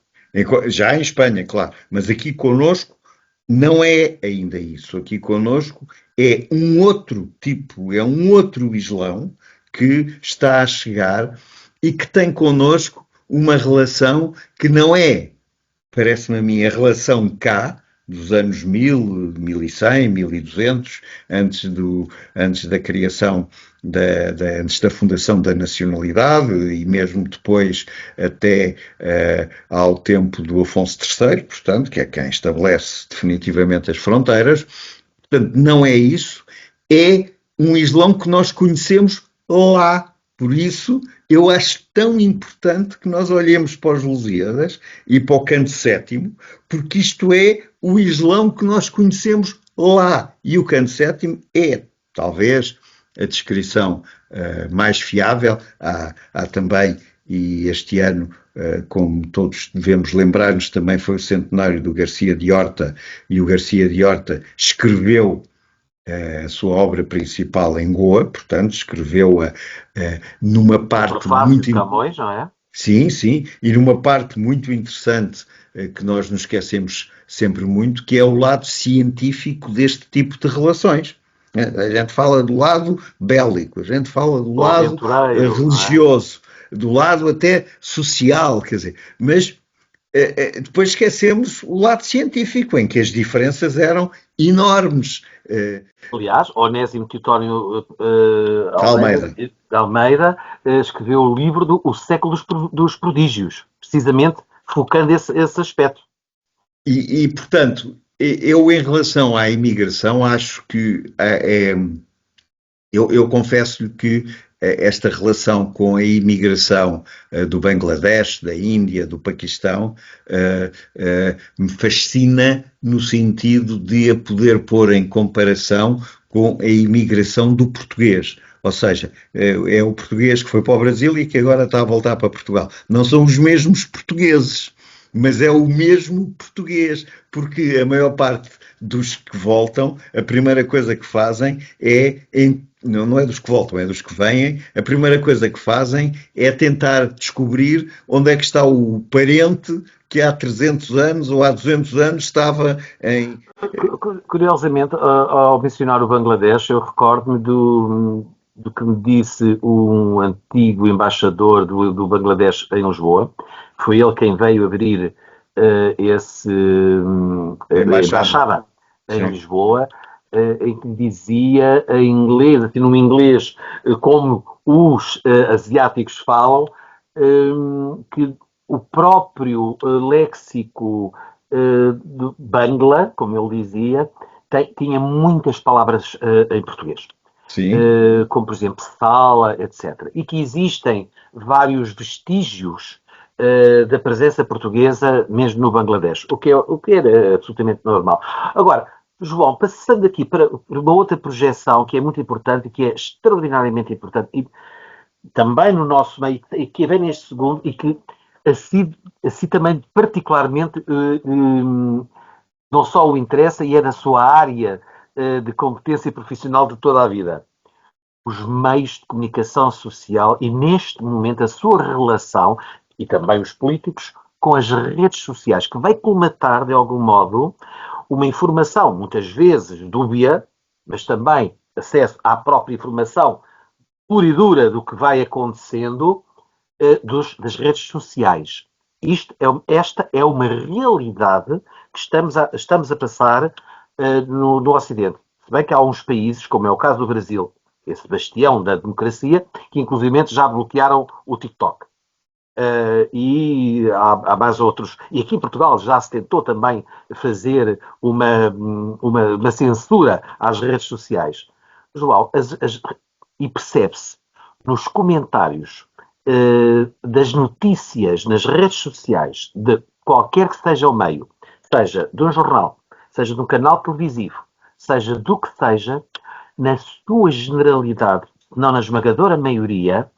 Já em Espanha, claro, mas aqui connosco não é ainda isso. Aqui connosco é um outro tipo, é um outro Islão que está a chegar e que tem connosco uma relação que não é, parece-me a mim, a relação cá, dos anos 1000, 1100, 1200, antes da criação, antes da fundação da nacionalidade e mesmo depois até ao tempo do Afonso III, portanto, que é quem estabelece definitivamente as fronteiras. Portanto, não é isso, é um Islão que nós conhecemos lá. Por isso, eu acho tão importante que nós olhemos para os Lusíadas e para o Canto Sétimo, porque isto é o Islão que nós conhecemos lá. E o Canto Sétimo é, talvez, a descrição mais fiável. Há também, e este ano, como todos devemos lembrar-nos, também foi o centenário do Garcia de Horta, e o Garcia de Horta escreveu a sua obra principal em Goa, portanto, escreveu-a numa parte muito... Camões, não é? Sim, sim, e numa parte muito interessante que nós nos esquecemos sempre muito, que é o lado científico deste tipo de relações. A gente fala do lado bélico, a gente fala do O lado aventureiro, não é? religioso, do lado até social, quer dizer, mas depois esquecemos o lado científico, em que as diferenças eram enormes. Aliás, Onésimo Teutónio Almeida. de Almeida escreveu o livro do O Século dos Prodígios, precisamente focando esse aspecto. Portanto, eu em relação à imigração acho que eu confesso-lhe que esta relação com a imigração do Bangladesh, da Índia, do Paquistão, me fascina no sentido de a poder pôr em comparação com a imigração do português. Ou seja, é o português que foi para o Brasil e que agora está a voltar para Portugal. Não são os mesmos portugueses, mas é o mesmo português, porque a maior parte dos que voltam, a primeira coisa que fazem é, não é dos que voltam, é dos que vêm, a primeira coisa que fazem é tentar descobrir onde é que está o parente que há 300 anos ou há 200 anos estava em... Curiosamente, ao mencionar o Bangladesh, eu recordo-me do que me disse um antigo embaixador do Bangladesh em Lisboa. Foi ele quem veio abrir a embaixada em Lisboa, em que dizia em inglês, assim, num inglês como os asiáticos falam, que o próprio léxico do Bangla, como ele dizia, tinha muitas palavras em português. Como, por exemplo, sala, etc. E que existem vários vestígios da presença portuguesa mesmo no Bangladesh, o que era absolutamente normal. Agora, João, passando aqui para uma outra projeção que é muito importante e que é extraordinariamente importante, e também no nosso meio, e que vem neste segundo, e que assim também particularmente não só o interessa e é da sua área de competência profissional de toda a vida. Os meios de comunicação social e, neste momento, a sua relação, e também os políticos, com as redes sociais, que vai colmatar, de algum modo, uma informação, muitas vezes dúbia, mas também acesso à própria informação pura e dura do que vai acontecendo das redes sociais. Esta é uma realidade que estamos a passar no Ocidente. Se bem que há uns países, como é o caso do Brasil, esse bastião da democracia, que inclusivamente já bloquearam o TikTok. E há mais outros. E aqui em Portugal já se tentou também fazer uma censura às redes sociais. João, e percebe-se nos comentários das notícias nas redes sociais, de qualquer que seja o meio, seja de um jornal, seja de um canal televisivo, seja do que seja, na sua generalidade, não na esmagadora maioria,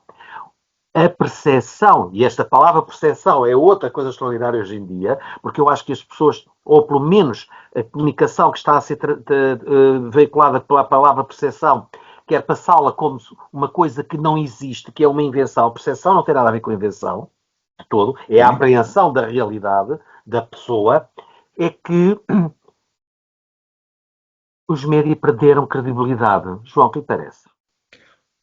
a percepção, e esta palavra percepção é outra coisa extraordinária hoje em dia, porque eu acho que as pessoas, ou pelo menos a comunicação que está a ser veiculada pela palavra percepção, quer passá-la como uma coisa que não existe, que é uma invenção. A percepção não tem nada a ver com a invenção, de todo, é a apreensão da realidade da pessoa, é que os médias perderam credibilidade. João, o que lhe parece?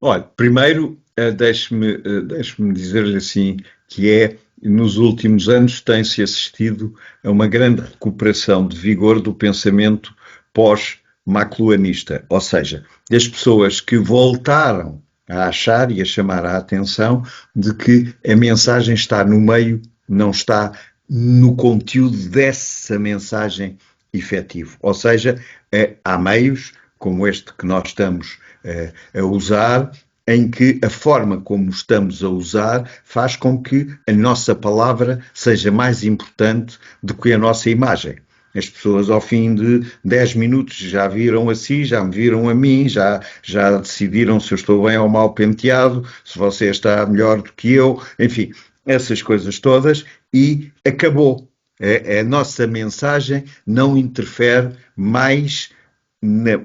Olha, primeiro, deixe-me dizer-lhe assim, que nos últimos anos tem-se assistido a uma grande recuperação de vigor do pensamento pós-macluanista, ou seja, das pessoas que voltaram a achar e a chamar a atenção de que a mensagem está no meio, não está no conteúdo dessa mensagem efetivo. Ou seja, há meios como este que nós estamos a usar, em que a forma como estamos a usar faz com que a nossa palavra seja mais importante do que a nossa imagem. As pessoas, ao fim de 10 minutos, já viram a si, já me viram a mim, já decidiram se eu estou bem ou mal penteado, se você está melhor do que eu, enfim, essas coisas todas, e acabou. A nossa mensagem não interfere mais,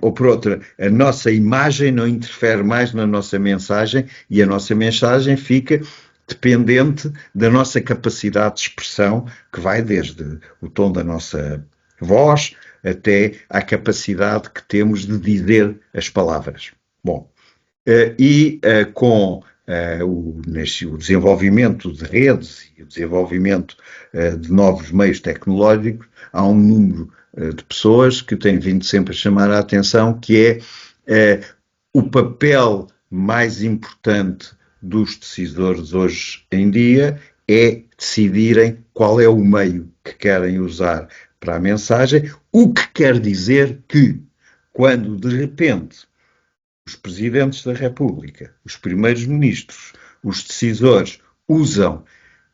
ou por outra, a nossa imagem não interfere mais na nossa mensagem e a nossa mensagem fica dependente da nossa capacidade de expressão, que vai desde o tom da nossa voz até à capacidade que temos de dizer as palavras. Bom, com o desenvolvimento de redes e o desenvolvimento de novos meios tecnológicos, há um número de pessoas que têm vindo sempre a chamar a atenção, que é o papel mais importante dos decisores hoje em dia é decidirem qual é o meio que querem usar para a mensagem, o que quer dizer que, quando de repente os presidentes da República, os primeiros ministros, os decisores usam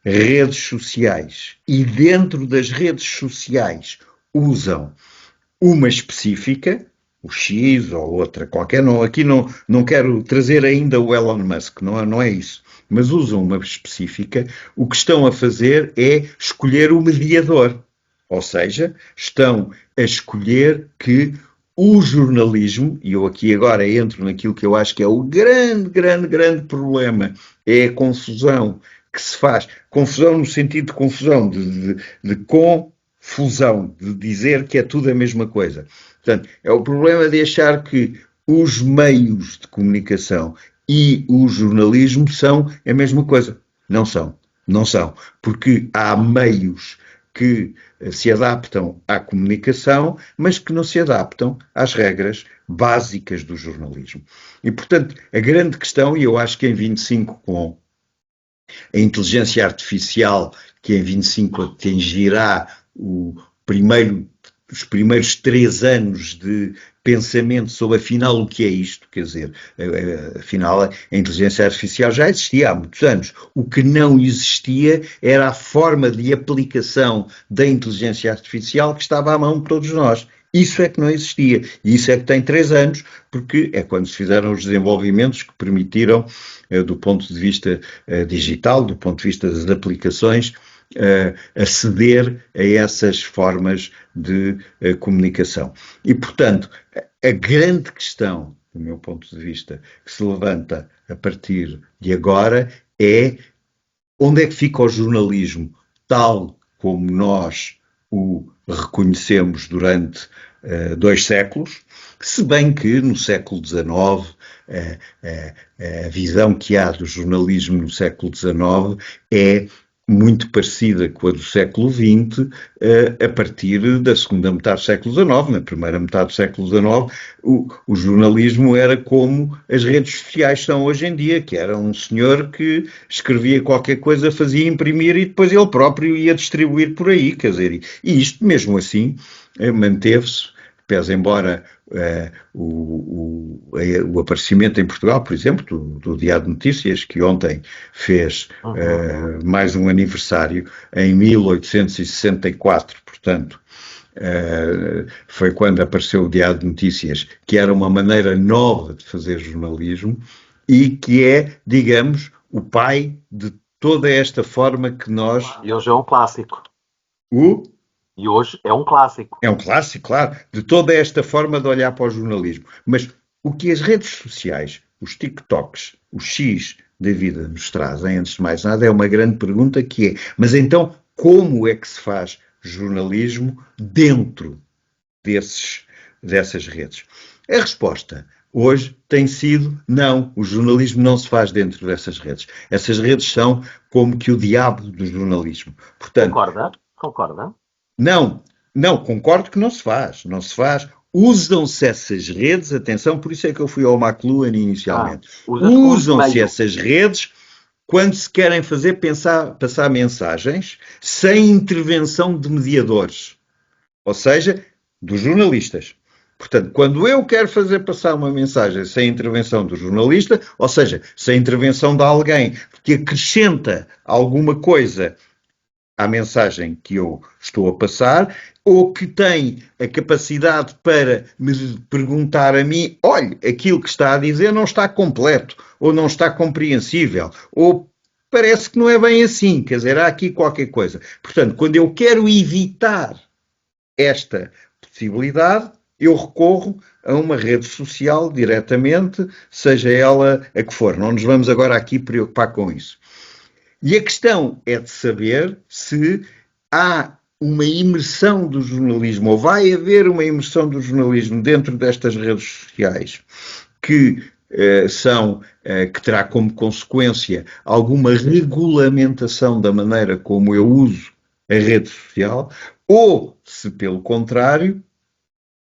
redes sociais e dentro das redes sociais usam uma específica, o X ou outra qualquer, não, aqui não quero trazer ainda o Elon Musk, não é isso, mas usam uma específica, o que estão a fazer é escolher o mediador, ou seja, estão a escolher que o jornalismo, e eu aqui agora entro naquilo que eu acho que é o grande problema, é a confusão que se faz, confusão no sentido de confusão, de confusão, de dizer que é tudo a mesma coisa. Portanto, é o problema de achar que os meios de comunicação e o jornalismo são a mesma coisa. Não são, porque há meios que se adaptam à comunicação, mas que não se adaptam às regras básicas do jornalismo. E, portanto, a grande questão, e eu acho que em 25, com a inteligência artificial, que em 25 atingirá os primeiros 3 anos de pensamento sobre, afinal, o que é isto, quer dizer, afinal, a inteligência artificial já existia há muitos anos. O que não existia era a forma de aplicação da inteligência artificial que estava à mão de todos nós. Isso é que não existia. E isso é que tem 3 anos, porque é quando se fizeram os desenvolvimentos que permitiram, do ponto de vista digital, do ponto de vista das aplicações, aceder a essas formas de comunicação. E, portanto, a grande questão, do meu ponto de vista, que se levanta a partir de agora é onde é que fica o jornalismo tal como nós o reconhecemos durante 2 séculos, se bem que no século XIX a visão que há do jornalismo no século XIX é muito parecida com a do século XX, a partir da segunda metade do século XIX. Na primeira metade do século XIX, o jornalismo era como as redes sociais são hoje em dia, que era um senhor que escrevia qualquer coisa, fazia imprimir e depois ele próprio ia distribuir por aí, quer dizer, e isto mesmo assim manteve-se, pese embora o aparecimento em Portugal, por exemplo, do Diário de Notícias, que ontem fez mais um aniversário, em 1864, portanto, foi quando apareceu o Diário de Notícias, que era uma maneira nova de fazer jornalismo e que é, digamos, o pai de toda esta forma que nós... E hoje é um clássico. E hoje é um clássico. É um clássico, claro, de toda esta forma de olhar para o jornalismo. Mas o que as redes sociais, os TikToks, o X da vida nos trazem, antes de mais nada, é uma grande pergunta que é, mas então como é que se faz jornalismo dentro dessas redes? A resposta hoje tem sido não, o jornalismo não se faz dentro dessas redes. Essas redes são como que o diabo do jornalismo. Portanto, Concorda? Não, concordo que não se faz. Usam-se essas redes, atenção, por isso é que eu fui ao McLuhan inicialmente. Usam-se essas redes quando se querem fazer passar mensagens sem intervenção de mediadores, ou seja, dos jornalistas. Portanto, quando eu quero fazer passar uma mensagem sem intervenção do jornalista, ou seja, sem intervenção de alguém que acrescenta alguma coisa à mensagem que eu estou a passar, ou que tem a capacidade para me perguntar a mim, olha, aquilo que está a dizer não está completo, ou não está compreensível, ou parece que não é bem assim, quer dizer, há aqui qualquer coisa. Portanto, quando eu quero evitar esta possibilidade, eu recorro a uma rede social diretamente, seja ela a que for. Não nos vamos agora aqui preocupar com isso. E a questão é de saber se há uma imersão do jornalismo, ou vai haver uma imersão do jornalismo dentro destas redes sociais, que que terá como consequência alguma regulamentação da maneira como eu uso a rede social, ou se, pelo contrário,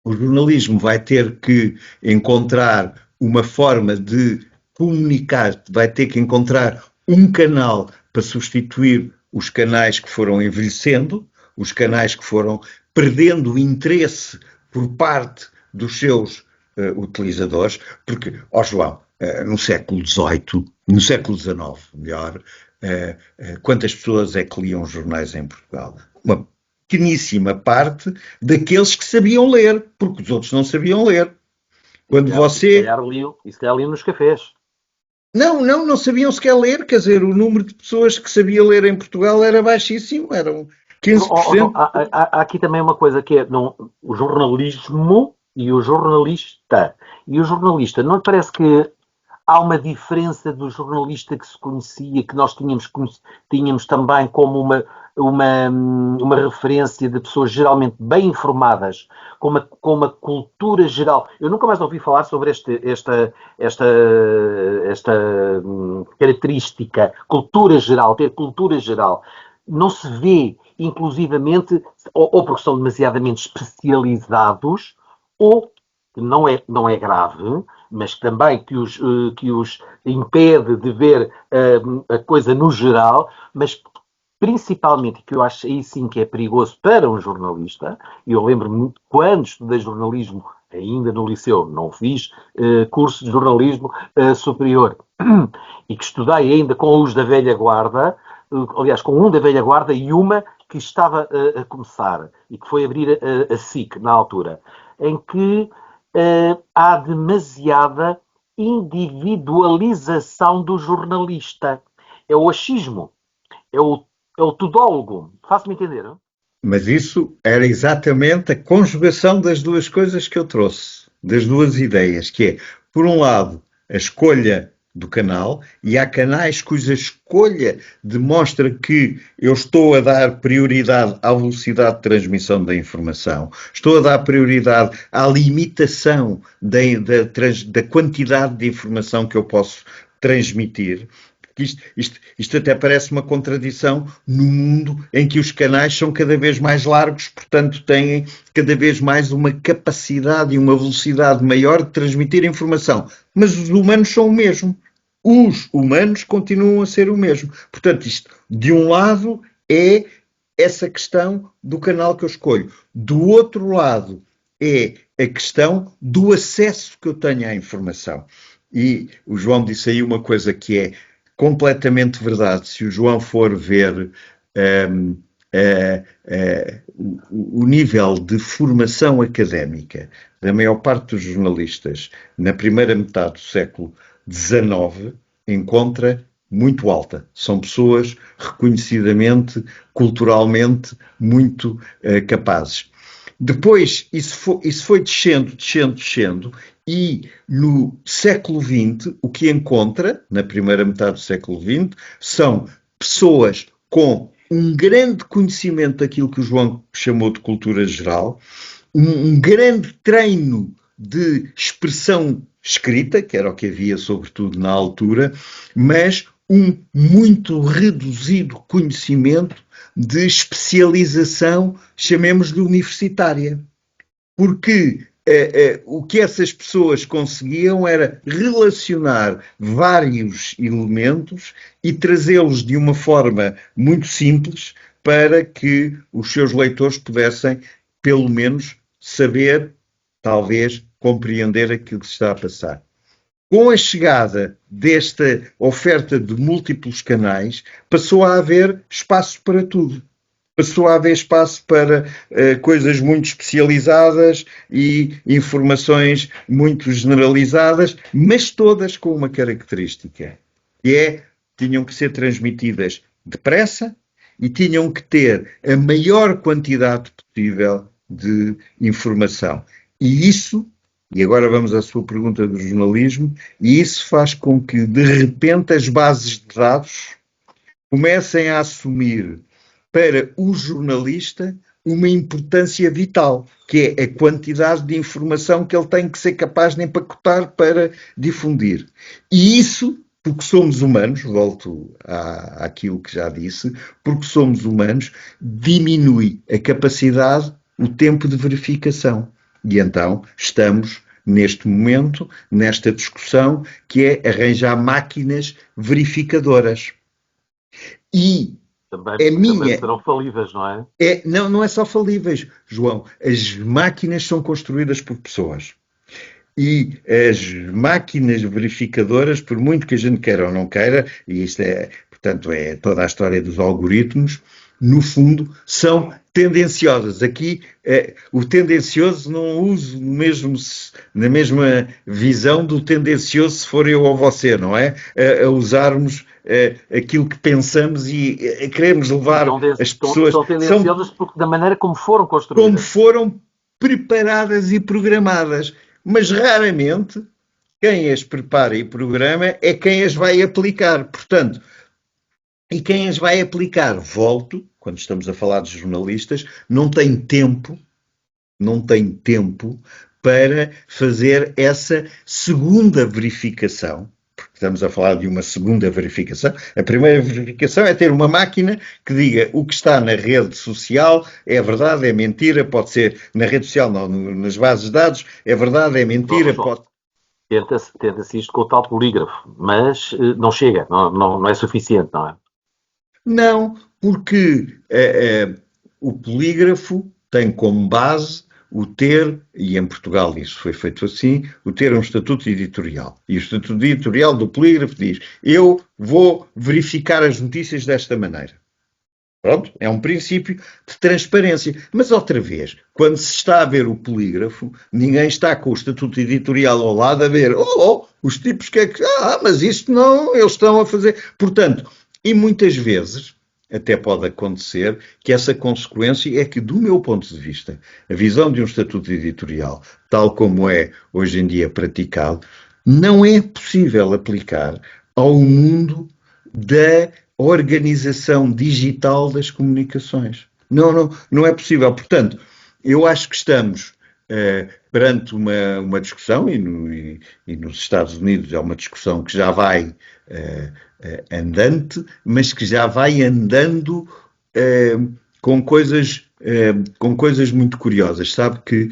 o jornalismo vai ter que encontrar uma forma de comunicar, vai ter que encontrar um canal para substituir os canais que foram envelhecendo, os canais que foram perdendo interesse por parte dos seus utilizadores, porque, João, no século XVIII, no século XIX, melhor, quantas pessoas é que liam jornais em Portugal? Uma pequeníssima parte daqueles que sabiam ler, porque os outros não sabiam ler. Quando você... E se calhar liam nos cafés. Não sabiam sequer ler, quer dizer, o número de pessoas que sabia ler em Portugal era baixíssimo, eram 15%. Há aqui também uma coisa que é o jornalismo e o jornalista. E o jornalista, não lhe parece que há uma diferença do jornalista que se conhecia, que nós tínhamos também como uma referência de pessoas geralmente bem informadas, com uma cultura geral. Eu nunca mais ouvi falar sobre esta característica, cultura geral, ter cultura geral. Não se vê, inclusivamente, ou porque são demasiadamente especializados, ou, não é grave, mas também que os impede de ver a coisa no geral, mas principalmente, que eu acho aí sim que é perigoso para um jornalista, e eu lembro-me quando estudei jornalismo, ainda no liceu, não fiz curso de jornalismo superior, e que estudei ainda com os da velha guarda, aliás, com um da velha guarda e uma que estava a começar, e que foi abrir a SIC na altura, em que há demasiada individualização do jornalista. É o achismo, é o tudólogo. Faço-me entender? Não? Mas isso era exatamente a conjugação das duas coisas que eu trouxe, das duas ideias, que é, por um lado, a escolha do canal, e há canais cuja escolha demonstra que eu estou a dar prioridade à velocidade de transmissão da informação, estou a dar prioridade à limitação da quantidade de informação que eu posso transmitir. Isto até parece uma contradição no mundo em que os canais são cada vez mais largos, portanto têm cada vez mais uma capacidade e uma velocidade maior de transmitir informação. Mas os humanos são o mesmo. Os humanos continuam a ser o mesmo. Portanto, isto, de um lado, é essa questão do canal que eu escolho. Do outro lado, é a questão do acesso que eu tenho à informação. E o João disse aí uma coisa que é completamente verdade. Se o João for ver o nível de formação académica da maior parte dos jornalistas na primeira metade do século XIX, encontra muito alta. São pessoas reconhecidamente, culturalmente, muito capazes. Depois, isso foi descendo, e no século XX, o que encontra, na primeira metade do século XX, são pessoas com um grande conhecimento daquilo que o João chamou de cultura geral, um grande treino de expressão escrita, que era o que havia sobretudo na altura, mas um muito reduzido conhecimento de especialização, chamemos-lhe universitária. Porque o que essas pessoas conseguiam era relacionar vários elementos e trazê-los de uma forma muito simples para que os seus leitores pudessem, pelo menos, saber, talvez, compreender aquilo que se está a passar. Com a chegada desta oferta de múltiplos canais, passou a haver espaço para tudo. Passou a haver espaço para coisas muito especializadas e informações muito generalizadas, mas todas com uma característica, que é, tinham que ser transmitidas depressa e tinham que ter a maior quantidade possível de informação. E isso, e agora vamos à sua pergunta do jornalismo, e isso faz com que, de repente, as bases de dados comecem a assumir para o jornalista uma importância vital, que é a quantidade de informação que ele tem que ser capaz de empacotar para difundir. E isso, porque somos humanos, volto àquilo que já disse, porque somos humanos, diminui a capacidade, o tempo de verificação. E então estamos neste momento, nesta discussão, que é arranjar máquinas verificadoras. E também serão falíveis, não é? Não é só falíveis, João. As máquinas são construídas por pessoas. E as máquinas verificadoras, por muito que a gente queira ou não queira, e isto portanto, é toda a história dos algoritmos, no fundo, são tendenciosas. Aqui, o tendencioso não uso na mesma visão do tendencioso se for eu ou você, não é? A usarmos aquilo que pensamos e queremos levar as pessoas... São tendenciosas porque da maneira como foram construídas. Como foram preparadas e programadas. Mas raramente quem as prepara e programa é quem as vai aplicar. Portanto, e quem as vai aplicar, volto, quando estamos a falar de jornalistas, não tem tempo para fazer essa segunda verificação, porque estamos a falar de uma segunda verificação. A primeira verificação é ter uma máquina que diga o que está na rede social é verdade, é mentira, pode ser na rede social, não, nas bases de dados, é verdade, é mentira, pode... Tenta-se isto com o tal polígrafo, mas não chega, não é suficiente, não é? Não, porque o polígrafo tem como base o ter, e em Portugal isso foi feito assim, o ter um estatuto editorial. E o estatuto editorial do polígrafo diz: eu vou verificar as notícias desta maneira. Pronto, é um princípio de transparência. Mas, outra vez, quando se está a ver o polígrafo, ninguém está com o estatuto editorial ao lado a ver, os tipos que é que... mas isto não, eles estão a fazer... Portanto, e muitas vezes, até pode acontecer, que essa consequência é que, do meu ponto de vista, a visão de um estatuto editorial, tal como é hoje em dia praticado, não é possível aplicar ao mundo da organização digital das comunicações. Não é possível. Portanto, eu acho que estamos perante uma discussão, e nos Estados Unidos é uma discussão que já vai andante, mas que já vai andando com coisas muito curiosas. Sabe que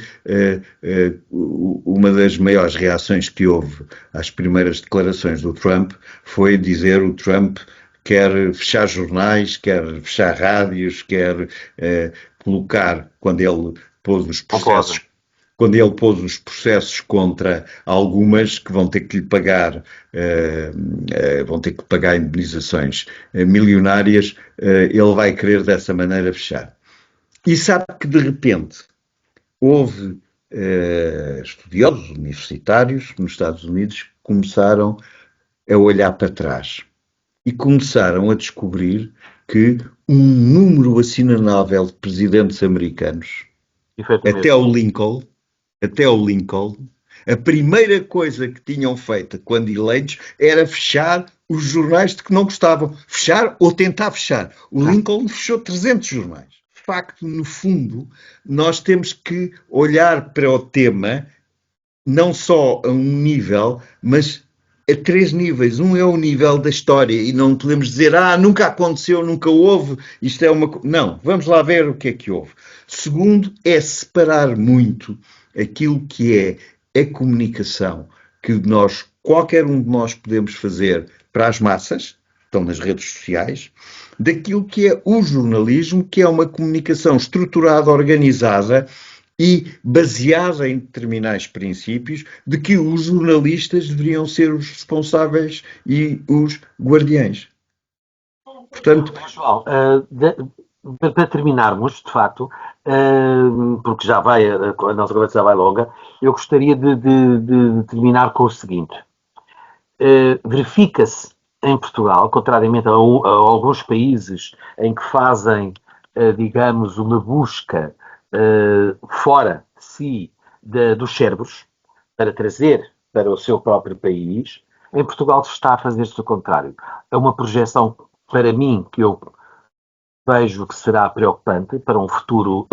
uma das maiores reações que houve às primeiras declarações do Trump foi dizer o Trump quer fechar jornais, quer fechar rádios, quer colocar, quando ele pôs os processos contra algumas que vão ter que lhe pagar, indemnizações milionárias, ele vai querer dessa maneira fechar. E sabe que de repente houve estudiosos universitários nos Estados Unidos que começaram a olhar para trás e começaram a descobrir que um número assinalável de presidentes americanos, até o Lincoln, a primeira coisa que tinham feito quando eleitos era fechar os jornais de que não gostavam. Fechar ou tentar fechar. O Lincoln fechou 300 jornais. De facto, no fundo, nós temos que olhar para o tema não só a um nível, mas a 3 níveis. Um é o nível da história e não podemos dizer, nunca aconteceu, nunca houve, isto é uma... Não, vamos lá ver o que é que houve. Segundo, é separar muito aquilo que é a comunicação que qualquer um de nós podemos fazer para as massas, que estão nas redes sociais, daquilo que é o jornalismo, que é uma comunicação estruturada, organizada e baseada em determinados princípios de que os jornalistas deveriam ser os responsáveis e os guardiães. Portanto, João, para terminarmos, de facto, porque a nossa conversa já vai longa, eu gostaria de terminar com o seguinte. Verifica-se em Portugal, contrariamente a alguns países em que fazem, digamos, uma busca fora de si dos cérebros para trazer para o seu próprio país, em Portugal está a fazer-se o contrário. É uma projeção para mim, que eu vejo que será preocupante para um futuro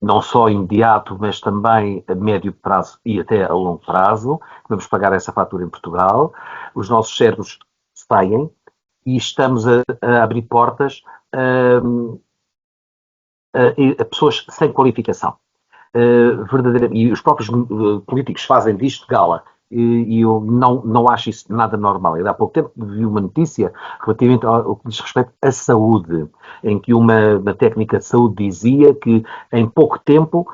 não só imediato, mas também a médio prazo e até a longo prazo. Vamos pagar essa fatura em Portugal. Os nossos cérebros saem e estamos a abrir portas a pessoas sem qualificação. E os próprios políticos fazem disto gala. E eu não acho isso nada normal. E há pouco tempo vi uma notícia relativamente ao que diz respeito à saúde, em que uma técnica de saúde dizia que em pouco tempo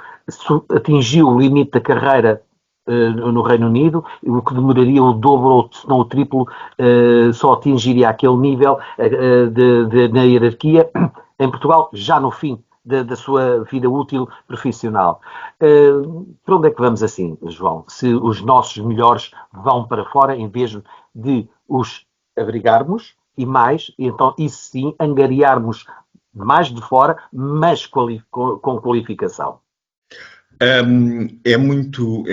atingiu o limite da carreira no Reino Unido, o que demoraria o dobro ou se não o triplo, só atingiria aquele nível na hierarquia em Portugal, já no fim da sua vida útil profissional. Para onde é que vamos assim, João? Se os nossos melhores vão para fora em vez de os abrigarmos e mais, então isso sim, angariarmos mais de fora, mas com qualificação. É muito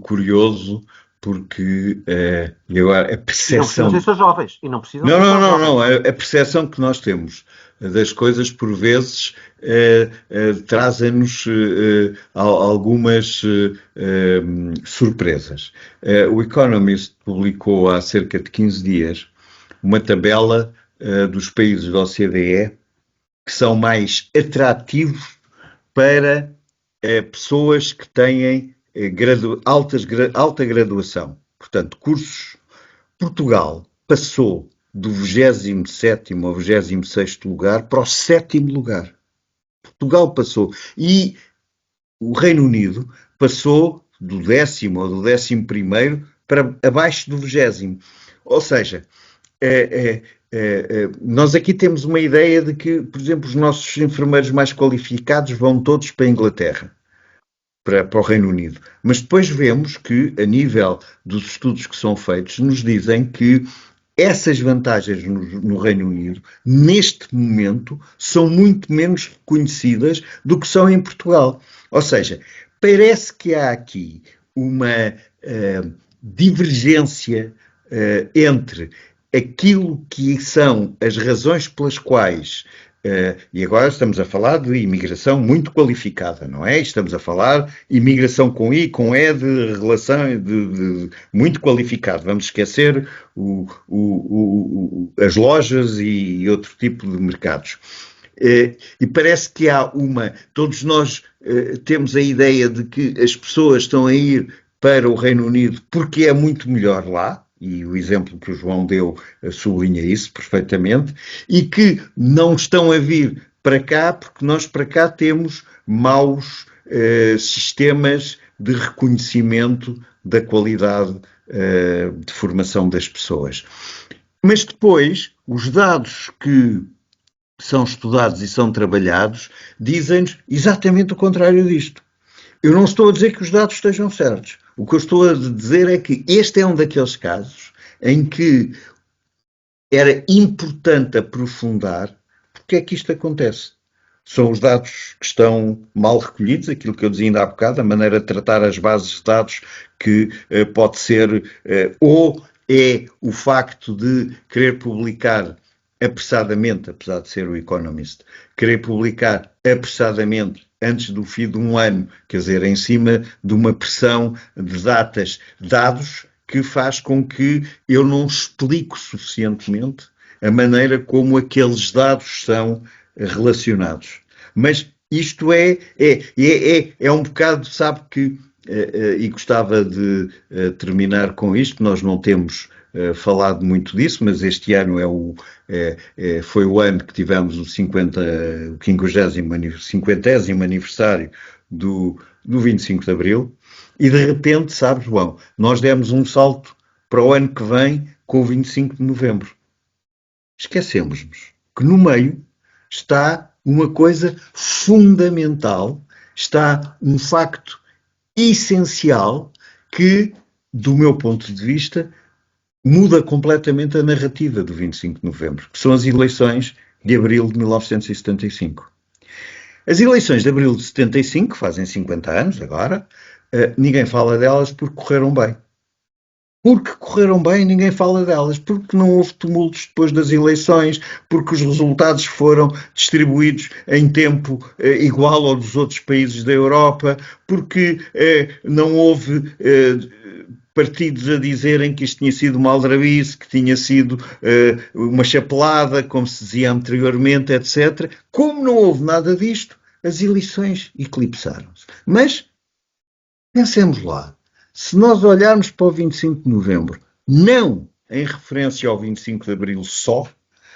curioso porque a percepção... E não precisam ser jovens. E não precisam Não, ser não, só não, jovens. não. A percepção que nós temos das coisas, por vezes, trazem-nos algumas surpresas. O Economist publicou há cerca de 15 dias uma tabela dos países da OCDE que são mais atrativos para pessoas que têm alta graduação. Portanto, cursos. Portugal passou do 27º ao 26º lugar para o 7º lugar. Portugal passou. E o Reino Unido passou do 10º ou do 11º para abaixo do 20º. Ou seja, nós aqui temos uma ideia de que, por exemplo, os nossos enfermeiros mais qualificados vão todos para a Inglaterra, para o Reino Unido. Mas depois vemos que, a nível dos estudos que são feitos, nos dizem que essas vantagens no Reino Unido, neste momento, são muito menos reconhecidas do que são em Portugal. Ou seja, parece que há aqui uma divergência entre aquilo que são as razões pelas quais, e agora estamos a falar de imigração muito qualificada, não é? Estamos a falar de imigração com I, com E, de relação de muito qualificado. Vamos esquecer as lojas e outro tipo de mercados. E parece que há todos nós temos a ideia de que as pessoas estão a ir para o Reino Unido porque é muito melhor lá, e o exemplo que o João deu sublinha isso perfeitamente, e que não estão a vir para cá porque nós para cá temos maus sistemas de reconhecimento da qualidade de formação das pessoas. Mas depois, os dados que são estudados e são trabalhados dizem-nos exatamente o contrário disto. Eu não estou a dizer que os dados estejam certos. O que eu estou a dizer é que este é um daqueles casos em que era importante aprofundar porque é que isto acontece. São os dados que estão mal recolhidos, aquilo que eu dizia ainda há bocado, a maneira de tratar as bases de dados que pode ser ou é o facto de querer publicar apressadamente, apesar de ser o Economist, querer publicar apressadamente antes do fim de um ano, quer dizer, em cima de uma pressão de dados, que faz com que eu não explico suficientemente a maneira como aqueles dados são relacionados. Mas isto é um bocado, sabe que, e gostava de terminar com isto, nós não temos falado muito disso, mas este ano foi o ano que tivemos o 50º aniversário do 25 de Abril, e de repente, sabe, João, nós demos um salto para o ano que vem com o 25 de Novembro. Esquecemos-nos que no meio está uma coisa fundamental, está um facto essencial que, do meu ponto de vista, muda completamente a narrativa do 25 de Novembro, que são as eleições de abril de 1975. As eleições de abril de 75, fazem 50 anos agora, ninguém fala delas porque correram bem. porque correram bem, ninguém fala delas, porque não houve tumultos depois das eleições, porque os resultados foram distribuídos em tempo igual ao dos outros países da Europa, porque não houve partidos a dizerem que isto tinha sido uma aldrabice, que tinha sido uma chapelada, como se dizia anteriormente, etc. Como não houve nada disto, as eleições eclipsaram-se. Mas, pensemos lá, se nós olharmos para o 25 de novembro, não em referência ao 25 de abril só,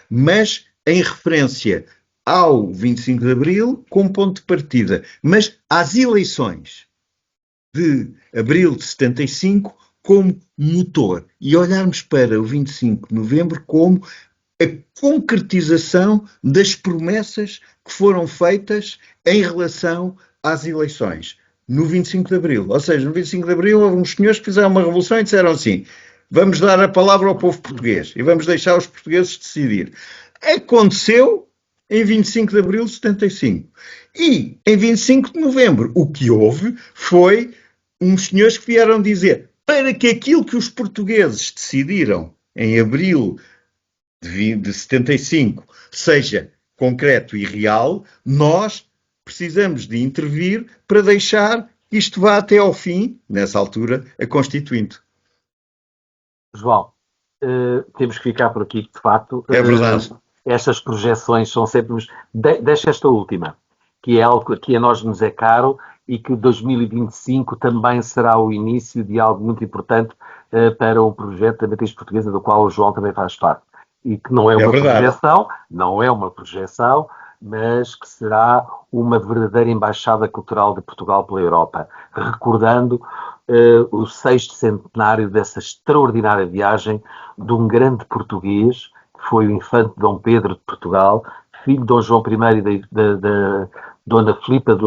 mas em referência ao 25 de abril como ponto de partida, mas às eleições de abril de 75 como motor e olharmos para o 25 de novembro como a concretização das promessas que foram feitas em relação às eleições no 25 de Abril. Ou seja, no 25 de Abril houve uns senhores que fizeram uma revolução e disseram assim: vamos dar a palavra ao povo português e vamos deixar os portugueses decidir. Aconteceu em 25 de Abril de 75. E em 25 de Novembro o que houve foi uns senhores que vieram dizer para que aquilo que os portugueses decidiram em Abril de 75 seja concreto e real, nós precisamos de intervir para deixar que isto vá até ao fim, nessa altura, a Constituinte. João, temos que ficar por aqui, de facto. É verdade. Estas projeções são sempre... Deixa esta última, que é algo que a nós nos é caro e que 2025 também será o início de algo muito importante para o projeto da Matriz Portuguesa, do qual o João também faz parte. E que não é uma projeção, não é uma projeção, mas que será uma verdadeira embaixada cultural de Portugal pela Europa, recordando o 6º centenário dessa extraordinária viagem de um grande português, que foi o infante Dom Pedro de Portugal, filho de Dom João I e da Dona Filipa de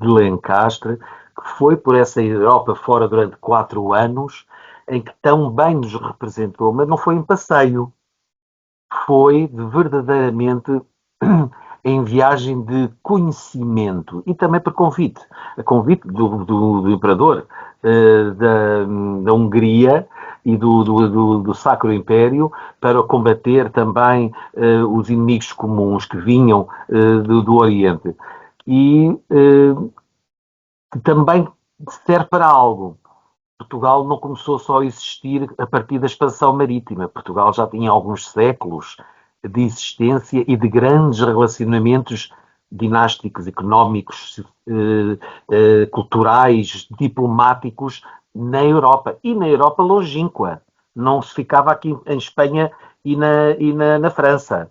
Lencastre, que foi por essa Europa fora durante 4 anos, em que tão bem nos representou, mas não foi em passeio, foi verdadeiramente em viagem de conhecimento e também por convite. A convite do imperador da Hungria e do Sacro Império para combater também os inimigos comuns que vinham do Oriente. E também serve para algo. Portugal não começou só a existir a partir da expansão marítima. Portugal já tinha alguns séculos de existência e de grandes relacionamentos dinásticos, económicos, culturais, diplomáticos na Europa. E na Europa longínqua. Não se ficava aqui em Espanha e na França.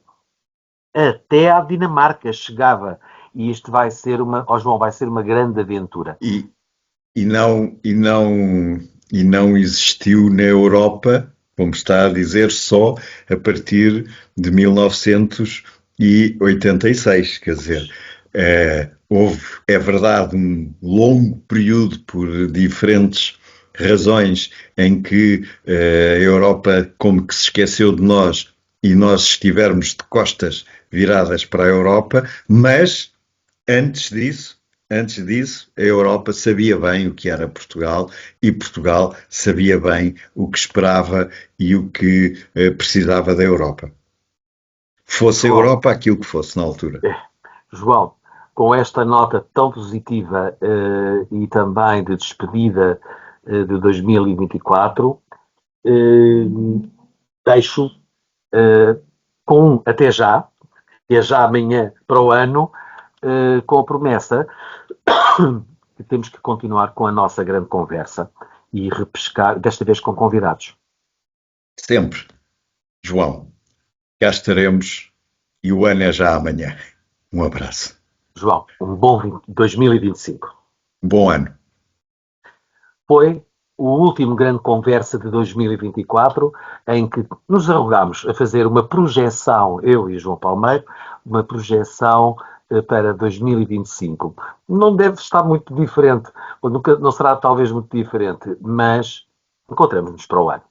Até à Dinamarca chegava. E isto vai ser João, vai ser uma grande aventura. E não existiu na Europa, como está a dizer, só a partir de 1986. Quer dizer, houve, é verdade, um longo período por diferentes razões em que a Europa como que se esqueceu de nós e nós estivermos de costas viradas para a Europa, mas antes disso, a Europa sabia bem o que era Portugal e Portugal sabia bem o que esperava e o que precisava da Europa. Fosse a Europa aquilo que fosse na altura. João, com esta nota tão positiva e também de despedida de 2024, deixo com até já, que é já amanhã para o ano, com a promessa que temos que continuar com a nossa grande conversa e repescar, desta vez com convidados. Sempre. João, cá estaremos e o ano é já amanhã. Um abraço. João, um bom 2025. Bom ano. Foi o último grande conversa de 2024, em que nos arrogámos a fazer uma projeção, eu e João Palmeiro, uma projeção para 2025. Não deve estar muito diferente, ou nunca, não será talvez muito diferente, mas encontramos-nos para o ano.